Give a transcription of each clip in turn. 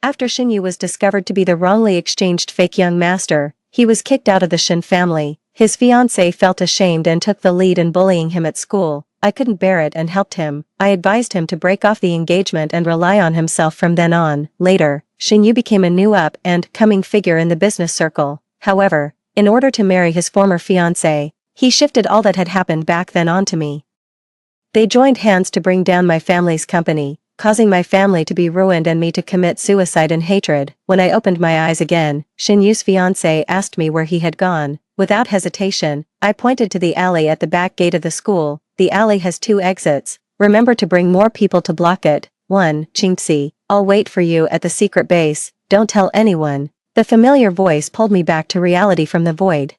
After Shinyu was discovered to be the wrongly exchanged fake young master, he was kicked out of the Shin family. His fiancée felt ashamed and took the lead in bullying him at school. I couldn't bear it and helped him. I advised him to break off the engagement and rely on himself from then on. Later, Shinyu became a new up-and-coming figure in the business circle. However, in order to marry his former fiancée, he shifted all that had happened back then onto me. They joined hands to bring down my family's company, causing my family to be ruined and me to commit suicide in hatred. When I opened my eyes again, Shinyu's fiancé asked me where he had gone. Without hesitation, I pointed to the alley at the back gate of the school. The alley has 2 exits. Remember to bring more people to block it. 1. Chinxi, I'll wait for you at the secret base. Don't tell anyone. The familiar voice pulled me back to reality from the void.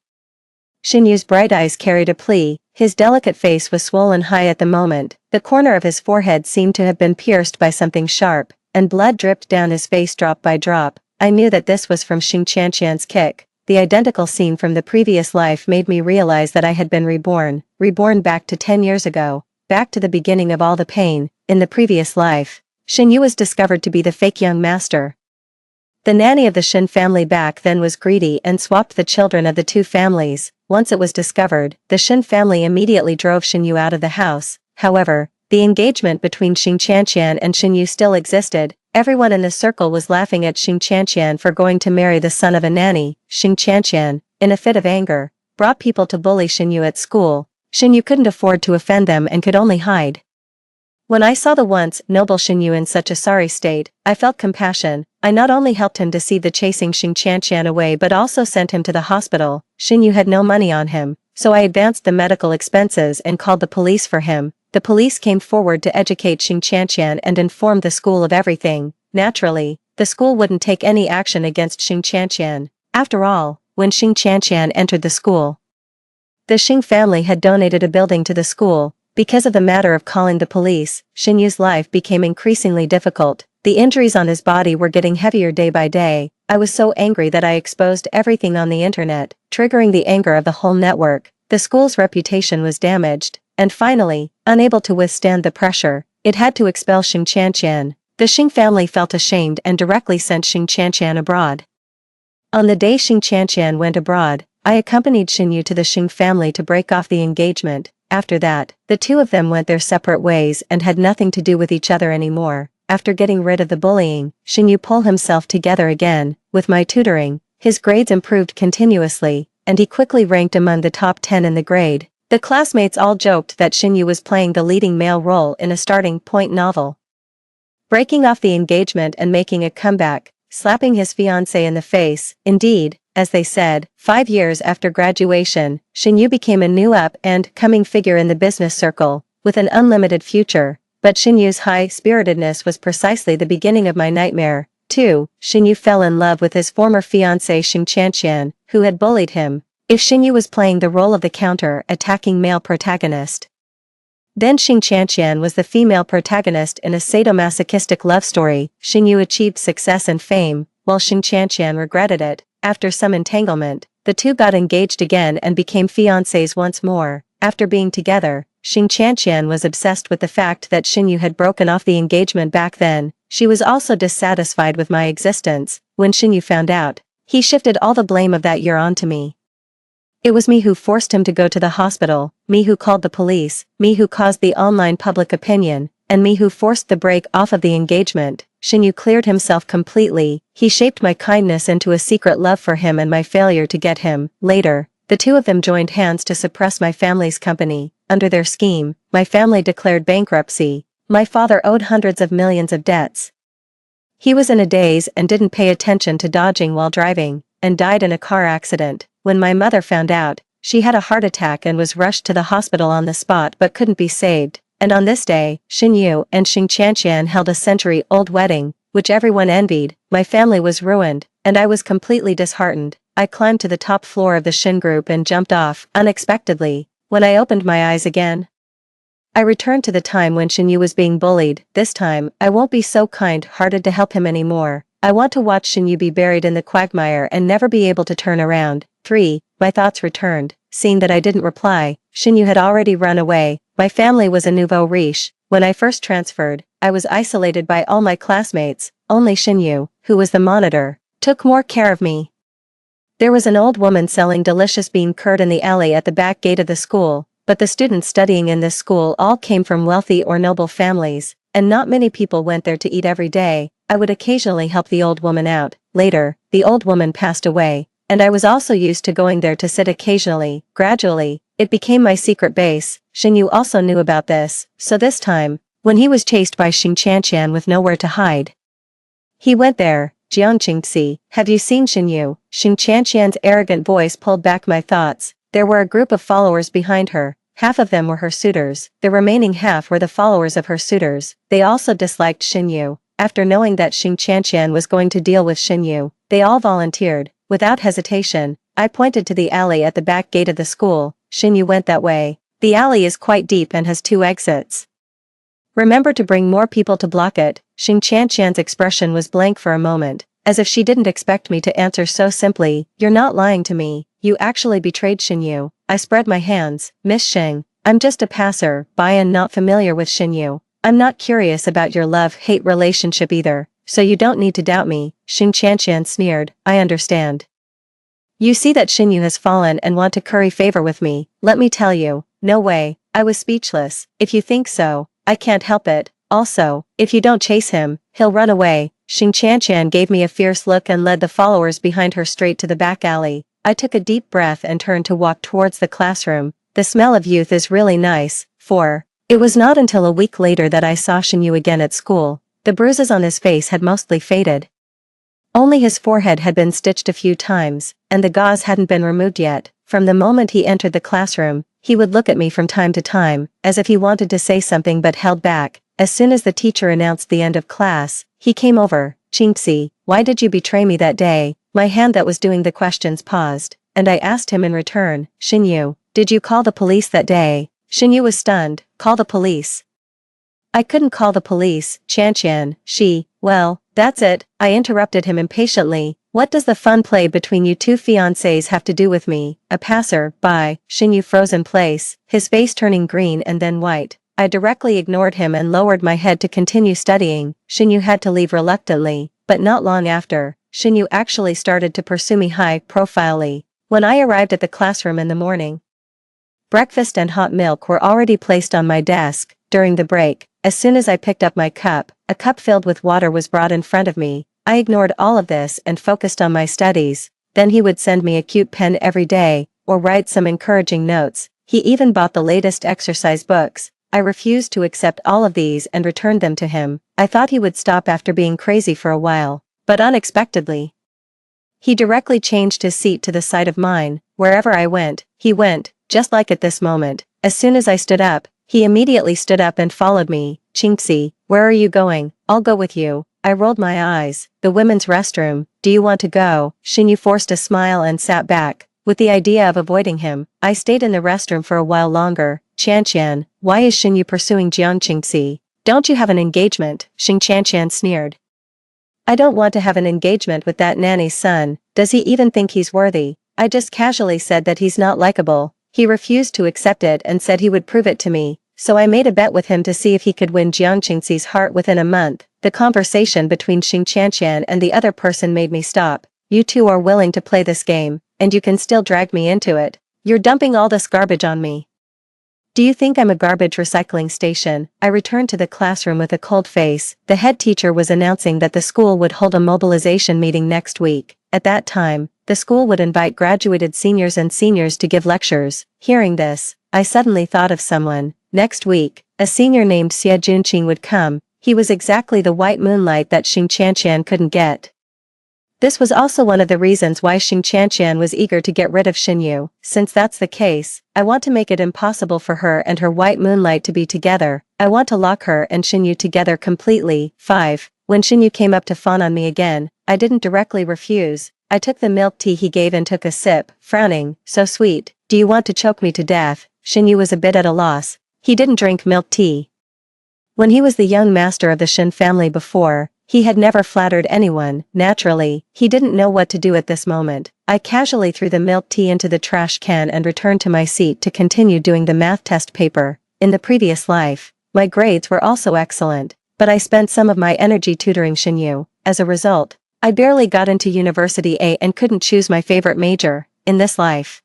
Shinyu's bright eyes carried a plea. His delicate face was swollen high at the moment. The corner of his forehead seemed to have been pierced by something sharp, and blood dripped down his face drop by drop. I knew that this was from Xing Qianqian's kick. The identical scene from the previous life made me realize that I had been reborn back to 10 years ago, back to the beginning of all the pain. In the previous life, Shinyu was discovered to be the fake young master. The nanny of the Shin family back then was greedy and swapped the children of the 2 families. Once it was discovered, the Shin family immediately drove Shinyu out of the house. However, the engagement between Xing Qianqian and Shinyu still existed. Everyone in the circle was laughing at Xing Qianqian for going to marry the son of a nanny. Xing Qianqian, in a fit of anger, brought people to bully Shinyu at school. Shinyu couldn't afford to offend them and could only hide. When I saw the once noble Shinyu in such a sorry state, I felt compassion. I not only helped him deceive the chasing Xing Qianqian away but also sent him to the hospital. Shinyu had no money on him, so I advanced the medical expenses and called the police for him. The police came forward to educate Xing Qianqian and inform the school of everything. Naturally, the school wouldn't take any action against Xing Qianqian. After all, when Xing Qianqian entered the school, the Xing family had donated a building to the school. Because of the matter of calling the police, Shinyu's life became increasingly difficult. The injuries on his body were getting heavier day by day. I was so angry that I exposed everything on the internet, triggering the anger of the whole network. The school's reputation was damaged, and finally, unable to withstand the pressure, it had to expel Xing Qianqian. The Xing family felt ashamed and directly sent Xing Qianqian abroad. On the day Xing Qianqian went abroad, I accompanied Shinyu to the Xing family to break off the engagement. After that, the 2 of them went their separate ways and had nothing to do with each other anymore. After getting rid of the bullying, Shinyu pulled himself together again. With my tutoring, his grades improved continuously, and he quickly ranked among the top 10 in the grade. The classmates all joked that Shinyu was playing the leading male role in a starting point novel. Breaking off the engagement and making a comeback, slapping his fiancée in the face. Indeed, as they said, 5 years after graduation, Shinyu became a new up-and-coming figure in the business circle, with an unlimited future. But Shinyu's high-spiritedness was precisely the beginning of my nightmare. 2. Shinyu fell in love with his former fiancée Xing Qianqian, who had bullied him. If Shinyu was playing the role of the counter-attacking male protagonist, then Xing Qianqian was the female protagonist in a sadomasochistic love story. Shinyu achieved success and fame, while Xing Qianqian regretted it. After some entanglement, the 2 got engaged again and became fiancés once more. After being together, Xing Qianqian was obsessed with the fact that Shinyu had broken off the engagement back then. She was also dissatisfied with my existence. When Shinyu found out, he shifted all the blame of that year onto me. It was me who forced him to go to the hospital, me who called the police, me who caused the online public opinion, and me who forced the break off of the engagement. Shinyu cleared himself completely. He shaped my kindness into a secret love for him and my failure to get him. Later, the 2 of them joined hands to suppress my family's company. Under their scheme, my family declared bankruptcy. My father owed hundreds of millions of debts. He was in a daze and didn't pay attention to dodging while driving, and died in a car accident. When my mother found out, she had a heart attack and was rushed to the hospital on the spot but couldn't be saved. And on this day, Shinyu and Xing Qianqian held a century-old wedding, which everyone envied. My family was ruined, and I was completely disheartened. I climbed to the top floor of the Shin group and jumped off, unexpectedly. When I opened my eyes again, I returned to the time when Shinyu was being bullied. This time, I won't be so kind-hearted to help him anymore. I want to watch Shinyu be buried in the quagmire and never be able to turn around. 3. My thoughts returned. Seeing that I didn't reply, Shinyu had already run away. My family was a nouveau riche. When I first transferred, I was isolated by all my classmates. Only Shinyu, who was the monitor, took more care of me. There was an old woman selling delicious bean curd in the alley at the back gate of the school, but the students studying in this school all came from wealthy or noble families, and not many people went there to eat every day. I would occasionally help the old woman out. Later, the old woman passed away, and I was also used to going there to sit occasionally. Gradually, it became my secret base. Xinyu also knew about this, so this time, when he was chased by Xing Qianqian with nowhere to hide, he went there. Jiang Qingxi, have you seen Xinyu? Xing Qianqian's arrogant voice pulled back my thoughts. There were a group of followers behind her. Half of them were her suitors, the remaining half were the followers of her suitors. They also disliked Xinyu. After knowing that Xing Qianqian was going to deal with Xinyu, they all volunteered. Without hesitation, I pointed to the alley at the back gate of the school. Xinyu went that way. The alley is quite deep and has 2 exits. Remember to bring more people to block it. Xing Qianqian's expression was blank for a moment, as if she didn't expect me to answer so simply. You're not lying to me, you actually betrayed Xinyu. I spread my hands. Miss Xing, I'm just a passer-by and not familiar with Xinyu. I'm not curious about your love-hate relationship either, so you don't need to doubt me. Xing Qianqian sneered. I understand. You see that Xinyu has fallen and want to curry favor with me. Let me tell you, no way. I was speechless. If you think so, I can't help it. Also, if you don't chase him, he'll run away. Xing Qianqian gave me a fierce look and led the followers behind her straight to the back alley. I took a deep breath and turned to walk towards the classroom. The smell of youth is really nice. It was not until a week later that I saw Xinyu again at school. The bruises on his face had mostly faded. Only his forehead had been stitched a few times, and the gauze hadn't been removed yet. From the moment he entered the classroom, he would look at me from time to time, as if he wanted to say something but held back. As soon as the teacher announced the end of class, he came over. Qingxi, why did you betray me that day? My hand that was doing the questions paused, and I asked him in return. Xinyu, did you call the police that day? Xinyu was stunned. Call the police? I couldn't call the police, Qianqian. Well, that's it. I interrupted him impatiently. What does the fun play between you two fiancés have to do with me? A passer-by. Xinyu froze in place, his face turning green and then white. I directly ignored him and lowered my head to continue studying. Xinyu had to leave reluctantly, but not long after, Xinyu actually started to pursue me high-profilely. When I arrived at the classroom in the morning, breakfast and hot milk were already placed on my desk. During the break, as soon as I picked up my cup, a cup filled with water was brought in front of me. I ignored all of this and focused on my studies. Then he would send me a cute pen every day, or write some encouraging notes. He even bought the latest exercise books. I refused to accept all of these and returned them to him. I thought he would stop after being crazy for a while, but unexpectedly, he directly changed his seat to the side of mine. Wherever I went, he went, just like at this moment. As soon as I stood up, he immediately stood up and followed me. Qingxi, where are you going? I'll go with you. I rolled my eyes. The women's restroom. Do you want to go? Xinyu forced a smile and sat back. With the idea of avoiding him, I stayed in the restroom for a while longer. Qianqian, why is Xinyu pursuing Jiang Qingxi? Don't you have an engagement? Xing Qianqian sneered. I don't want to have an engagement with that nanny's son. Does he even think he's worthy? I just casually said that he's not likable. He refused to accept it and said he would prove it to me, so I made a bet with him to see if he could win Jiang Qingxi's heart within a month. The conversation between Xing Qianqian and the other person made me stop. You two are willing to play this game, and you can still drag me into it. You're dumping all this garbage on me. Do you think I'm a garbage recycling station? I returned to the classroom with a cold face. The head teacher was announcing that the school would hold a mobilization meeting next week. At that time, the school would invite graduated seniors and seniors to give lectures. Hearing this, I suddenly thought of someone. Next week, a senior named Xie Junqing would come. He was exactly the white moonlight that Xing Qianqian couldn't get. This was also one of the reasons why Xing Qianqian was eager to get rid of Xinyu. Since that's the case, I want to make it impossible for her and her white moonlight to be together. I want to lock her and Xinyu together completely. 5. When Xinyu came up to fawn on me again, I didn't directly refuse. I took the milk tea he gave and took a sip, frowning. So sweet. Do you want to choke me to death? Xinyu was a bit at a loss. He didn't drink milk tea. When he was the young master of the Shen family before, he had never flattered anyone. Naturally, he didn't know what to do at this moment. I casually threw the milk tea into the trash can and returned to my seat to continue doing the math test paper. In the previous life, my grades were also excellent, but I spent some of my energy tutoring Xinyu. As a result, I barely got into University A and couldn't choose my favorite major, in this life.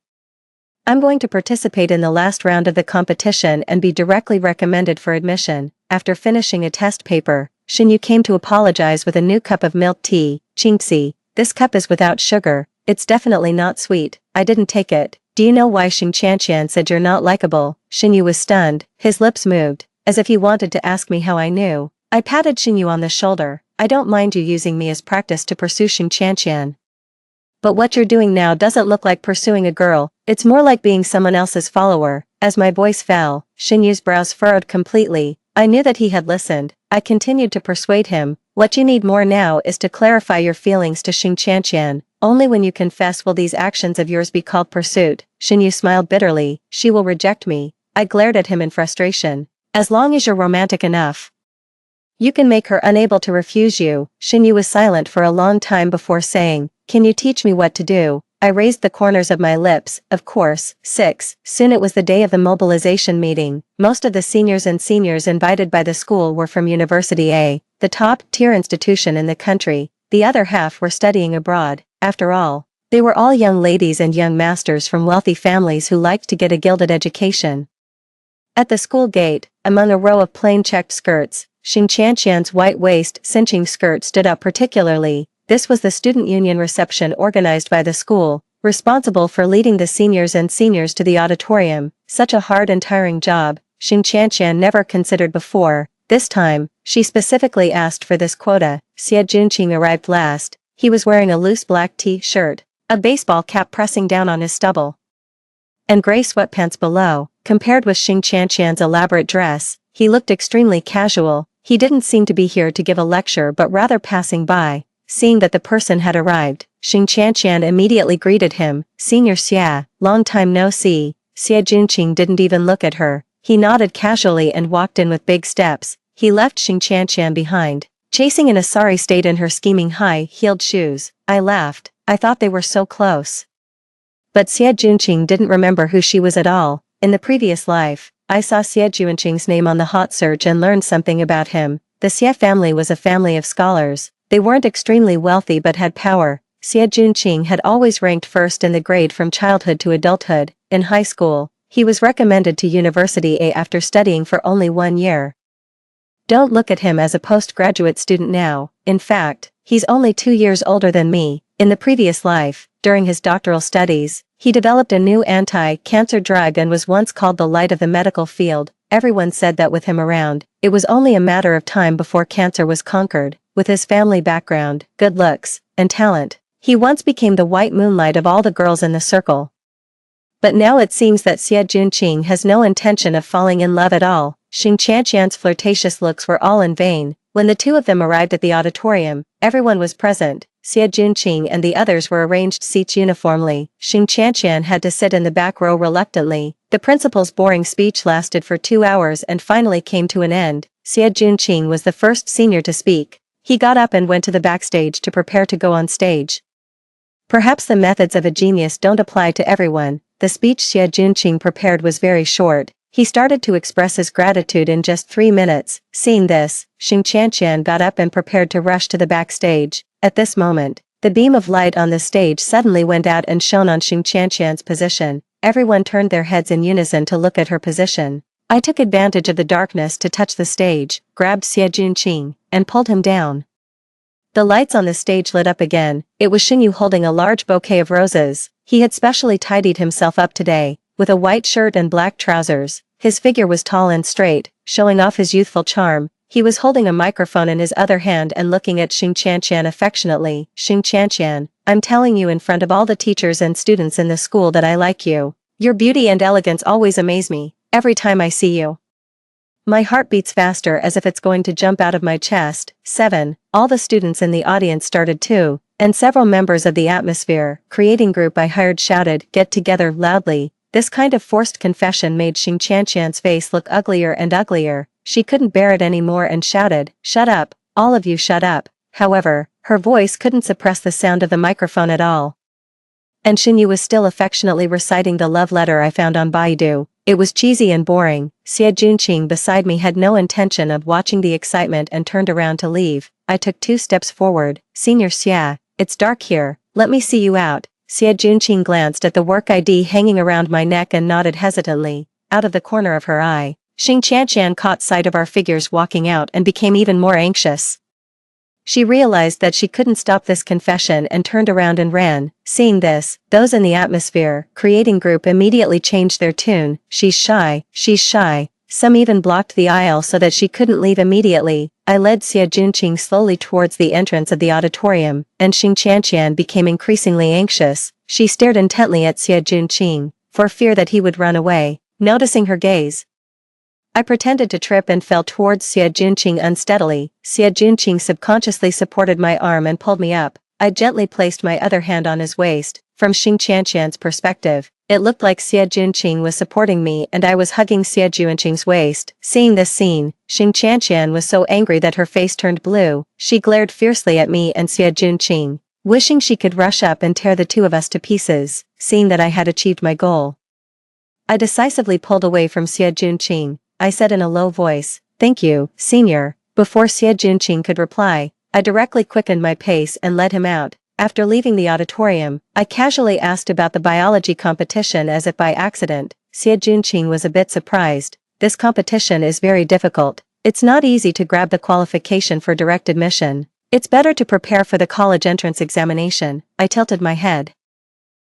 I'm going to participate in the last round of the competition and be directly recommended for admission. After finishing a test paper, Shinyu came to apologize with a new cup of milk tea. Jinxie, this cup is without sugar, it's definitely not sweet, I didn't take it. Do you know why Xing Tianqian said you're not likable? Shinyu was stunned, his lips moved, as if he wanted to ask me how I knew. I patted Shinyu on the shoulder. I don't mind you using me as practice to pursue Xing Tianqian. But what you're doing now doesn't look like pursuing a girl, it's more like being someone else's follower. As my voice fell, Shinyu's brows furrowed completely. I knew that he had listened. I continued to persuade him. What you need more now is to clarify your feelings to Xing Tianqian. Only when you confess will these actions of yours be called pursuit. Shinyu smiled bitterly. She will reject me. I glared at him in frustration. As long as you're romantic enough, you can make her unable to refuse you. Shinyu was silent for a long time before saying, can you teach me what to do? I raised the corners of my lips. Of course. 6. Soon it was the day of the mobilization meeting. Most of the seniors invited by the school were from University A, the top-tier institution in the country. The other half were studying abroad. After all, they were all young ladies and young masters from wealthy families who liked to get a gilded education. At the school gate, among a row of plain checked skirts, Xing Tianqian's white waist cinching skirt stood out particularly. This was the student union reception organized by the school, responsible for leading the seniors to the auditorium. Such a hard and tiring job, Xing Tianqian never considered before. This time, she specifically asked for this quota. Xie Junqing arrived last. He was wearing a loose black t-shirt, a baseball cap pressing down on his stubble, and gray sweatpants below. Compared with Xing Tianqian's elaborate dress, he looked extremely casual. He didn't seem to be here to give a lecture but rather passing by. Seeing that the person had arrived, Xing Tianqian immediately greeted him. Senior Xia, long time no see. Xie Junqing didn't even look at her. He nodded casually and walked in with big steps. He left Xing Tianqian behind, chasing in a sorry state in her scheming high-heeled shoes. I laughed. I thought they were so close. But Xie Junqing didn't remember who she was at all. In the previous life, I saw Xie Junqing's name on the hot search and learned something about him. The Xie family was a family of scholars. They weren't extremely wealthy but had power. Xie Junqing had always ranked first in the grade from childhood to adulthood. In high school, he was recommended to University A after studying for only 1 year. Don't look at him as a postgraduate student now. In fact, he's only 2 years older than me. In the previous life, during his doctoral studies, he developed a new anti-cancer drug and was once called the light of the medical field. Everyone said that with him around, it was only a matter of time before cancer was conquered. With his family background, good looks, and talent, he once became the white moonlight of all the girls in the circle. But now it seems that Xie Junqing has no intention of falling in love at all. Xing Tianqian's flirtatious looks were all in vain. When the two of them arrived at the auditorium, everyone was present. Xie Junqing and the others were arranged seats uniformly. Xing Tianqian had to sit in the back row reluctantly. The principal's boring speech lasted for 2 hours and finally came to an end. Xie Junqing was the first senior to speak. He got up and went to the backstage to prepare to go on stage. Perhaps the methods of a genius don't apply to everyone. The speech Xie Junqing prepared was very short. He started to express his gratitude in just 3 minutes. Seeing this, Xing Tianqian got up and prepared to rush to the backstage. At this moment, the beam of light on the stage suddenly went out and shone on Xing Tianqian's position. Everyone turned their heads in unison to look at her position. I took advantage of the darkness to touch the stage, grabbed Xie Junqing, and pulled him down. The lights on the stage lit up again. It was Xingyu holding a large bouquet of roses. He had specially tidied himself up today, with a white shirt and black trousers. His figure was tall and straight, showing off his youthful charm. He was holding a microphone in his other hand and looking at Xing Tianqian affectionately. Xing Tianqian, I'm telling you in front of all the teachers and students in the school that I like you. Your beauty and elegance always amaze me, every time I see you. My heart beats faster as if it's going to jump out of my chest. 7. All the students in the audience started too, and several members of the Atmosphere Creating Group I hired shouted, "Get together," loudly. This kind of forced confession made Xing Tianqian's face look uglier and uglier. She couldn't bear it anymore and shouted, "Shut up, all of you shut up." However, her voice couldn't suppress the sound of the microphone at all. And Xingyu was still affectionately reciting the love letter I found on Baidu. It was cheesy and boring. Xie Junqing beside me had no intention of watching the excitement and turned around to leave. I took 2 steps forward. Senior Xie, it's dark here, let me see you out. Xie Junqing glanced at the work ID hanging around my neck and nodded hesitantly. Out of the corner of her eye, Xing Qianqian caught sight of our figures walking out and became even more anxious. She realized that she couldn't stop this confession and turned around and ran. Seeing this, those in the atmosphere creating group immediately changed their tune. She's shy, she's shy. Some even blocked the aisle so that she couldn't leave immediately. I led Xie Junqing slowly towards the entrance of the auditorium, and Xing Qianqian became increasingly anxious. She stared intently at Xie Junqing, for fear that he would run away. Noticing her gaze, I pretended to trip and fell towards Xie Junqing unsteadily. Xie Junqing subconsciously supported my arm and pulled me up. I gently placed my other hand on his waist. From Xing Qianqian's perspective, it looked like Xie Junqing was supporting me and I was hugging Xie Junqing's waist. Seeing this scene, Xing Qianqian was so angry that her face turned blue. She glared fiercely at me and Xie Junqing, wishing she could rush up and tear the 2 of us to pieces. Seeing that I had achieved my goal, I decisively pulled away from Xie Junqing. I said in a low voice, "Thank you, senior." Before Xie Junqing could reply, I directly quickened my pace and led him out. After leaving the auditorium, I casually asked about the biology competition as if by accident. Xie Junqing was a bit surprised. This competition is very difficult. It's not easy to grab the qualification for direct admission. It's better to prepare for the college entrance examination. I tilted my head.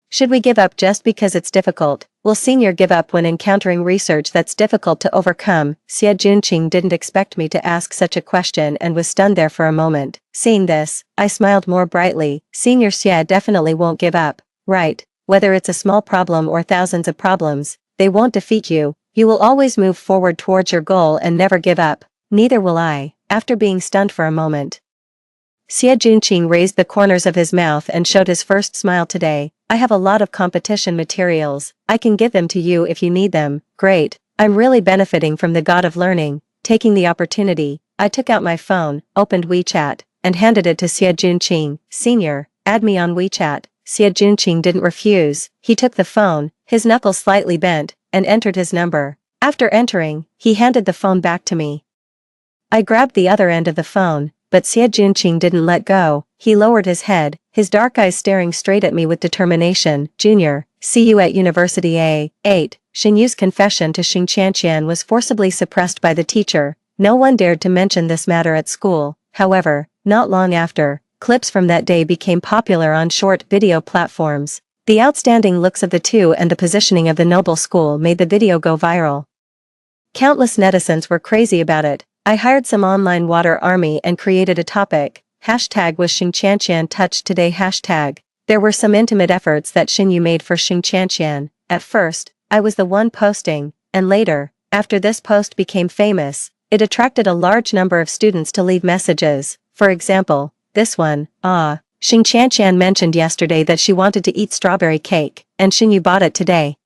Should we give up just because it's difficult? Will senior give up when encountering research that's difficult to overcome? Xie Junqing didn't expect me to ask such a question and was stunned there for a moment. Seeing this, I smiled more brightly. Senior Xie definitely won't give up, right? Whether it's a small problem or thousands of problems, they won't defeat you. You will always move forward towards your goal and never give up. Neither will I. After being stunned for a moment, Xie Junqing raised the corners of his mouth and showed his first smile today. I have a lot of competition materials. I can give them to you if you need them. Great. I'm really benefiting from the god of learning. Taking the opportunity, I took out my phone, opened WeChat, and handed it to Xie Junqing. Senior, add me on WeChat. Xie Junqing didn't refuse. He took the phone, his knuckles slightly bent, and entered his number. After entering, he handed the phone back to me. I grabbed the other end of the phone, but Xie Junqing didn't let go. He lowered his head, his dark eyes staring straight at me with determination. Junior, see you at University A. 8. Xin Yu's confession to Xing Qianqian was forcibly suppressed by the teacher. No one dared to mention this matter at school. However, not long after, clips from that day became popular on short video platforms. The outstanding looks of the 2 and the positioning of the noble school made the video go viral. Countless netizens were crazy about it. I hired some online water army and created a topic. Hashtag was Xing Qianqian touched today hashtag. There were some intimate efforts that Xin Yu made for Xing Qianqian. At first, I was the one posting, and later, after this post became famous, it attracted a large number of students to leave messages. For example, this one, Xing Qianqian mentioned yesterday that she wanted to eat strawberry cake, and Xin Yu bought it today.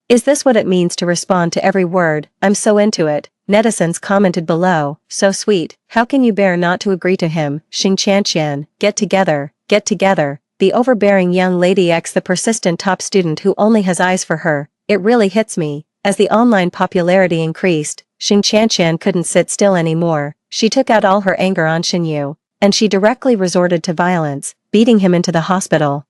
Is this what it means to respond to every word? I'm so into it. Netizens commented below, so sweet, how can you bear not to agree to him? Xing Qianqian, get together, get together. The overbearing young lady X, the persistent top student who only has eyes for her. It really hits me. As the online popularity increased, Xing Qianqian couldn't sit still anymore. She took out all her anger on Xin Yu, and she directly resorted to violence, beating him into the hospital.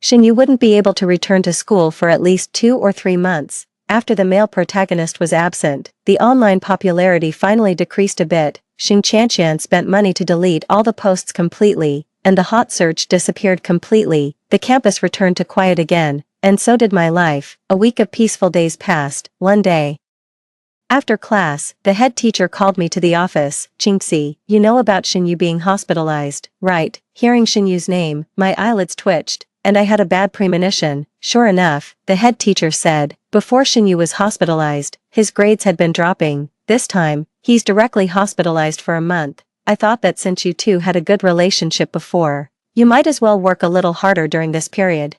Xin Yu wouldn't be able to return to school for at least 2 or 3 months. After the male protagonist was absent, the online popularity finally decreased a bit. Xing Qianqian spent money to delete all the posts completely, and the hot search disappeared completely. The campus returned to quiet again, and so did my life. A week of peaceful days passed. One day, after class, the head teacher called me to the office. Qingxi, you know about Xin Yu being hospitalized, right? Hearing Xin Yu's name, my eyelids twitched, and I had a bad premonition. Sure enough, the head teacher said, before Xin Yu was hospitalized, his grades had been dropping. This time, he's directly hospitalized for a month. I thought that since you two had a good relationship before, you might as well work a little harder during this period.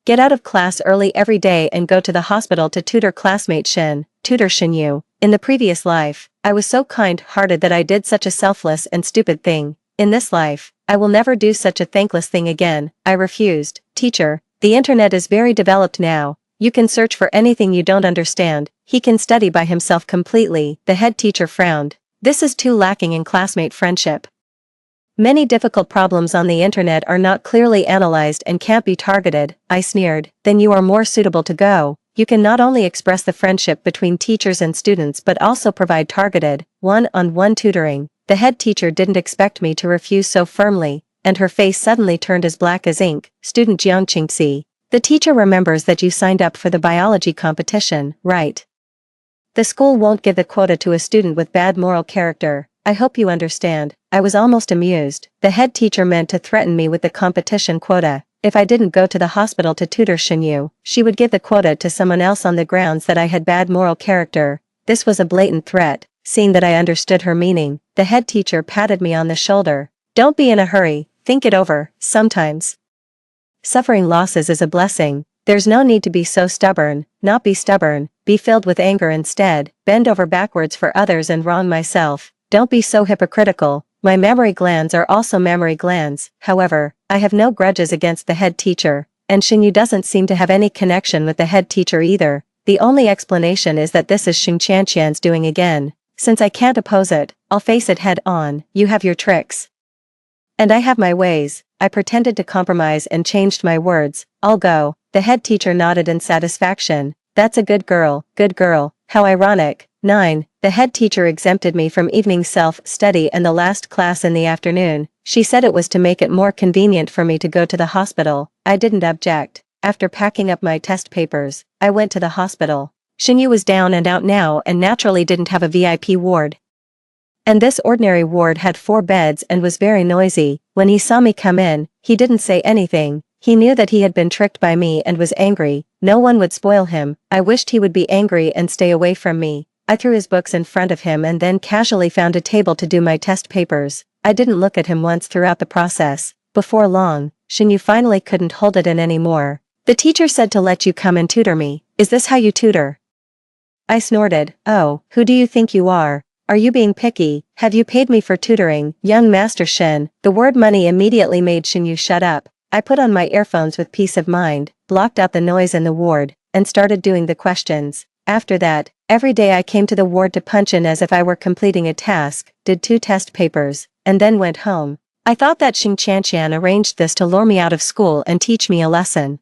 Get out of class early every day and go to the hospital to tutor classmate tutor Xin Yu. In the previous life, I was so kind-hearted that I did such a selfless and stupid thing. In this life, I will never do such a thankless thing again. I refused. Teacher, the internet is very developed now. You can search for anything you don't understand. He can study by himself completely. The head teacher frowned. This is too lacking in classmate friendship. Many difficult problems on the internet are not clearly analyzed and can't be targeted, I sneered. Then you are more suitable to go. You can not only express the friendship between teachers and students but also provide targeted, one-on-one tutoring. The head teacher didn't expect me to refuse so firmly, and her face suddenly turned as black as ink. Student Jiang Qingxi. The teacher remembers that you signed up for the biology competition, right? The school won't give the quota to a student with bad moral character. I hope you understand. I was almost amused. The head teacher meant to threaten me with the competition quota. If I didn't go to the hospital to tutor Xinyu, she would give the quota to someone else on the grounds that I had bad moral character. This was a blatant threat. Seeing that I understood her meaning, the head teacher patted me on the shoulder. Don't be in a hurry, think it over. Sometimes suffering losses is a blessing. There's no need to be so stubborn. Not be stubborn, be filled with anger instead. Bend over backwards for others and wrong myself. Don't be so hypocritical. My mammary glands are also mammary glands. However, I have no grudges against the head teacher, and Xinyu doesn't seem to have any connection with the head teacher either. The only explanation is that this is Xing Qianqian's doing again. Since I can't oppose it, I'll face it head on. You have your tricks, and I have my ways. I pretended to compromise and changed my words. I'll go. The head teacher nodded in satisfaction. That's a good girl, good girl. How ironic. 9. The head teacher exempted me from evening self-study and the last class in the afternoon. She said it was to make it more convenient for me to go to the hospital. I didn't object. After packing up my test papers, I went to the hospital. Xinyu was down and out now and naturally didn't have a VIP ward. And this ordinary ward had 4 beds and was very noisy. When he saw me come in, he didn't say anything. He knew that he had been tricked by me and was angry. No one would spoil him. I wished he would be angry and stay away from me. I threw his books in front of him and then casually found a table to do my test papers. I didn't look at him once throughout the process. Before long, Xinyu finally couldn't hold it in anymore. The teacher said to let you come and tutor me. Is this how you tutor? I snorted. Oh, who do you think you are? Are you being picky? Have you paid me for tutoring, young Master Shen? The word money immediately made Xinyu shut up. I put on my earphones with peace of mind, blocked out the noise in the ward, and started doing the questions. After that, every day I came to the ward to punch in as if I were completing a task, did 2 test papers, and then went home. I thought that Xing Qianqian arranged this to lure me out of school and teach me a lesson.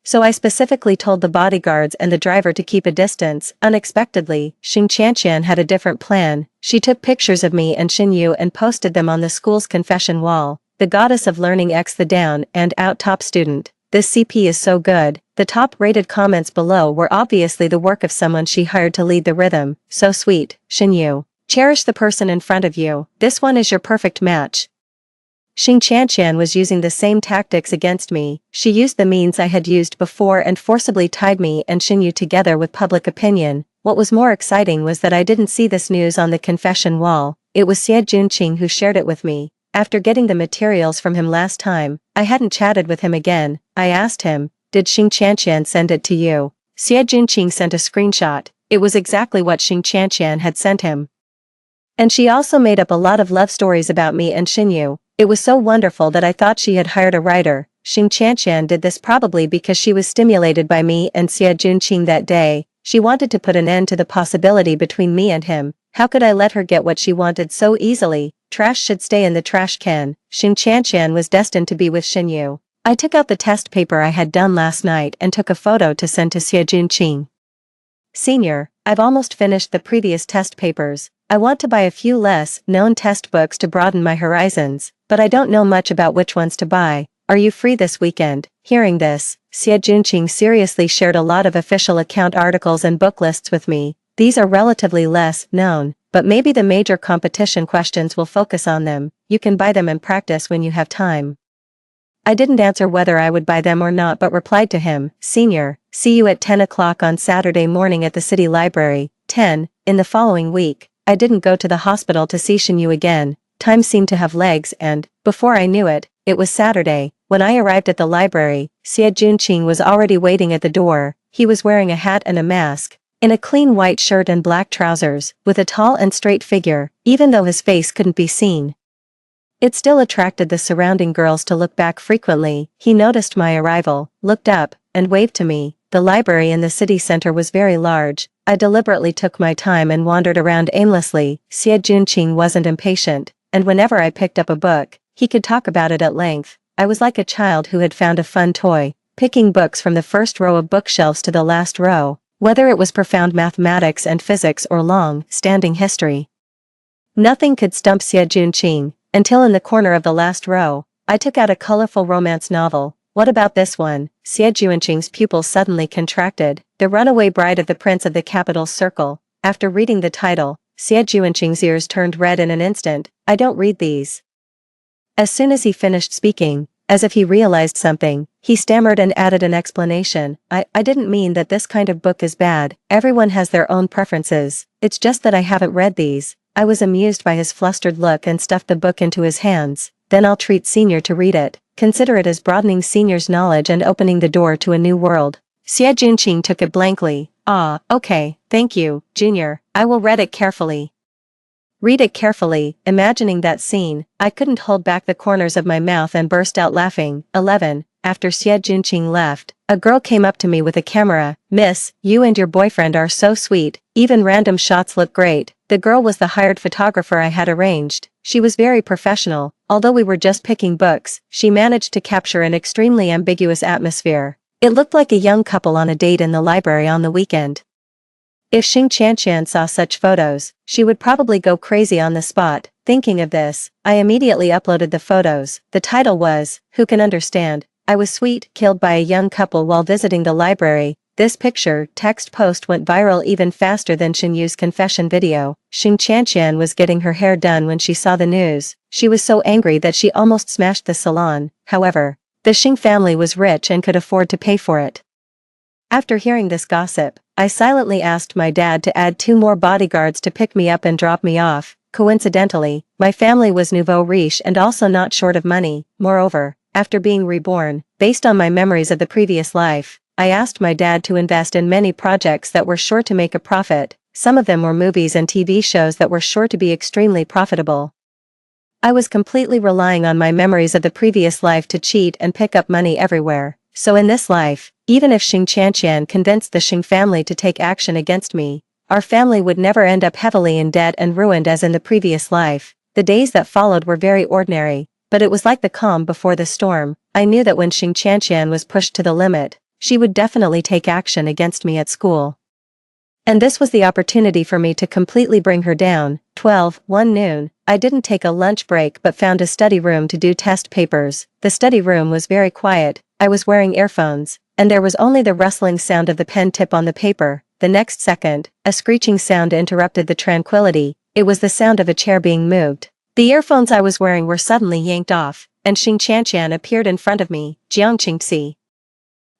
So I specifically told the bodyguards and the driver to keep a distance. Unexpectedly, Xing Qianqian had a different plan. She took pictures of me and Xinyu and posted them on the school's confession wall. The goddess of learning X the down and out top student. This CP is so good. The top-rated comments below were obviously the work of someone she hired to lead the rhythm. So sweet, Xinyu. Cherish the person in front of you. This one is your perfect match. Xing Qianqian was using the same tactics against me. She used the means I had used before and forcibly tied me and Xinyu together with public opinion. What was more exciting was that I didn't see this news on the confession wall. It was Xie Junqing who shared it with me. After getting the materials from him last time, I hadn't chatted with him again. I asked him, did Xing Qianqian send it to you? Xie Junqing sent a screenshot. It was exactly what Xing Qianqian had sent him. And she also made up a lot of love stories about me and Xinyu. It was so wonderful that I thought she had hired a writer. Xing Qianqian did this probably because she was stimulated by me and Xie Junqing that day. She wanted to put an end to the possibility between me and him. How could I let her get what she wanted so easily? Trash should stay in the trash can. Xing Qianqian was destined to be with Xinyu. I took out the test paper I had done last night and took a photo to send to Xie Junqing. Senior, I've almost finished the previous test papers. I want to buy a few less known test books to broaden my horizons, but I don't know much about which ones to buy. Are you free this weekend? Hearing this, Xie Junqing seriously shared a lot of official account articles and book lists with me. These are relatively less known, but maybe the major competition questions will focus on them. You can buy them and practice when you have time. I didn't answer whether I would buy them or not but replied to him, Senior, see you at 10 o'clock on Saturday morning at the city library. 10. In the following week, I didn't go to the hospital to see Xinyu again. Time seemed to have legs and, before I knew it, it was Saturday. When I arrived at the library, Xie Junqing was already waiting at the door. He was wearing a hat and a mask, in a clean white shirt and black trousers, with a tall and straight figure, even though his face couldn't be seen. It still attracted the surrounding girls to look back frequently. He noticed my arrival, looked up, and waved to me. The library in the city center was very large. I deliberately took my time and wandered around aimlessly. Xie Junqing wasn't impatient, and whenever I picked up a book, he could talk about it at length. I was like a child who had found a fun toy, picking books from the first row of bookshelves to the last row, whether it was profound mathematics and physics or long-standing history. Nothing could stump Xie Junqing, until in the corner of the last row, I took out a colorful romance novel. What about this one? Xie Junqing's pupils suddenly contracted. The Runaway Bride of the Prince of the Capital Circle. After reading the title, Xie Junqing's ears turned red in an instant. I don't read these. As soon as he finished speaking, as if he realized something, he stammered and added an explanation. I didn't mean that this kind of book is bad. Everyone has their own preferences. It's just that I haven't read these. I was amused by his flustered look and stuffed the book into his hands. Then I'll treat Senior to read it. Consider it as broadening Senior's knowledge and opening the door to a new world. Xie Junqing took it blankly. Ah, okay, thank you, Junior. I will read it carefully. Read it carefully, imagining that scene, I couldn't hold back the corners of my mouth and burst out laughing. 11. After Xie Junqing left, a girl came up to me with a camera. Miss, you and your boyfriend are so sweet, even random shots look great. The girl was the hired photographer I had arranged. She was very professional. Although we were just picking books, she managed to capture an extremely ambiguous atmosphere. It looked like a young couple on a date in the library on the weekend. If Xing Qianqian saw such photos, she would probably go crazy on the spot. Thinking of this, I immediately uploaded the photos. The title was, Who Can Understand? I Was Sweet, Killed by a Young Couple While Visiting the Library. This picture, text post went viral even faster than Xing Yu's confession video. Xing Qianqian was getting her hair done when she saw the news. She was so angry that she almost smashed the salon. However, the Xing family was rich and could afford to pay for it. After hearing this gossip, I silently asked my dad to add 2 more bodyguards to pick me up and drop me off. Coincidentally, my family was nouveau riche and also not short of money. Moreover, after being reborn, based on my memories of the previous life, I asked my dad to invest in many projects that were sure to make a profit. Some of them were movies and TV shows that were sure to be extremely profitable. I was completely relying on my memories of the previous life to cheat and pick up money everywhere. So in this life, even if Xing Qianqian convinced the Xing family to take action against me, our family would never end up heavily in debt and ruined as in the previous life. The days that followed were very ordinary, but it was like the calm before the storm. I knew that when Xing Qianqian was pushed to the limit, she would definitely take action against me at school. And this was the opportunity for me to completely bring her down. 1 noon, I didn't take a lunch break but found a study room to do test papers. The study room was very quiet. I was wearing earphones, and there was only the rustling sound of the pen tip on the paper. The next second, a screeching sound interrupted the tranquility. It was the sound of a chair being moved. The earphones I was wearing were suddenly yanked off, and Xing Qianqian appeared in front of me. Jiang Qingxi.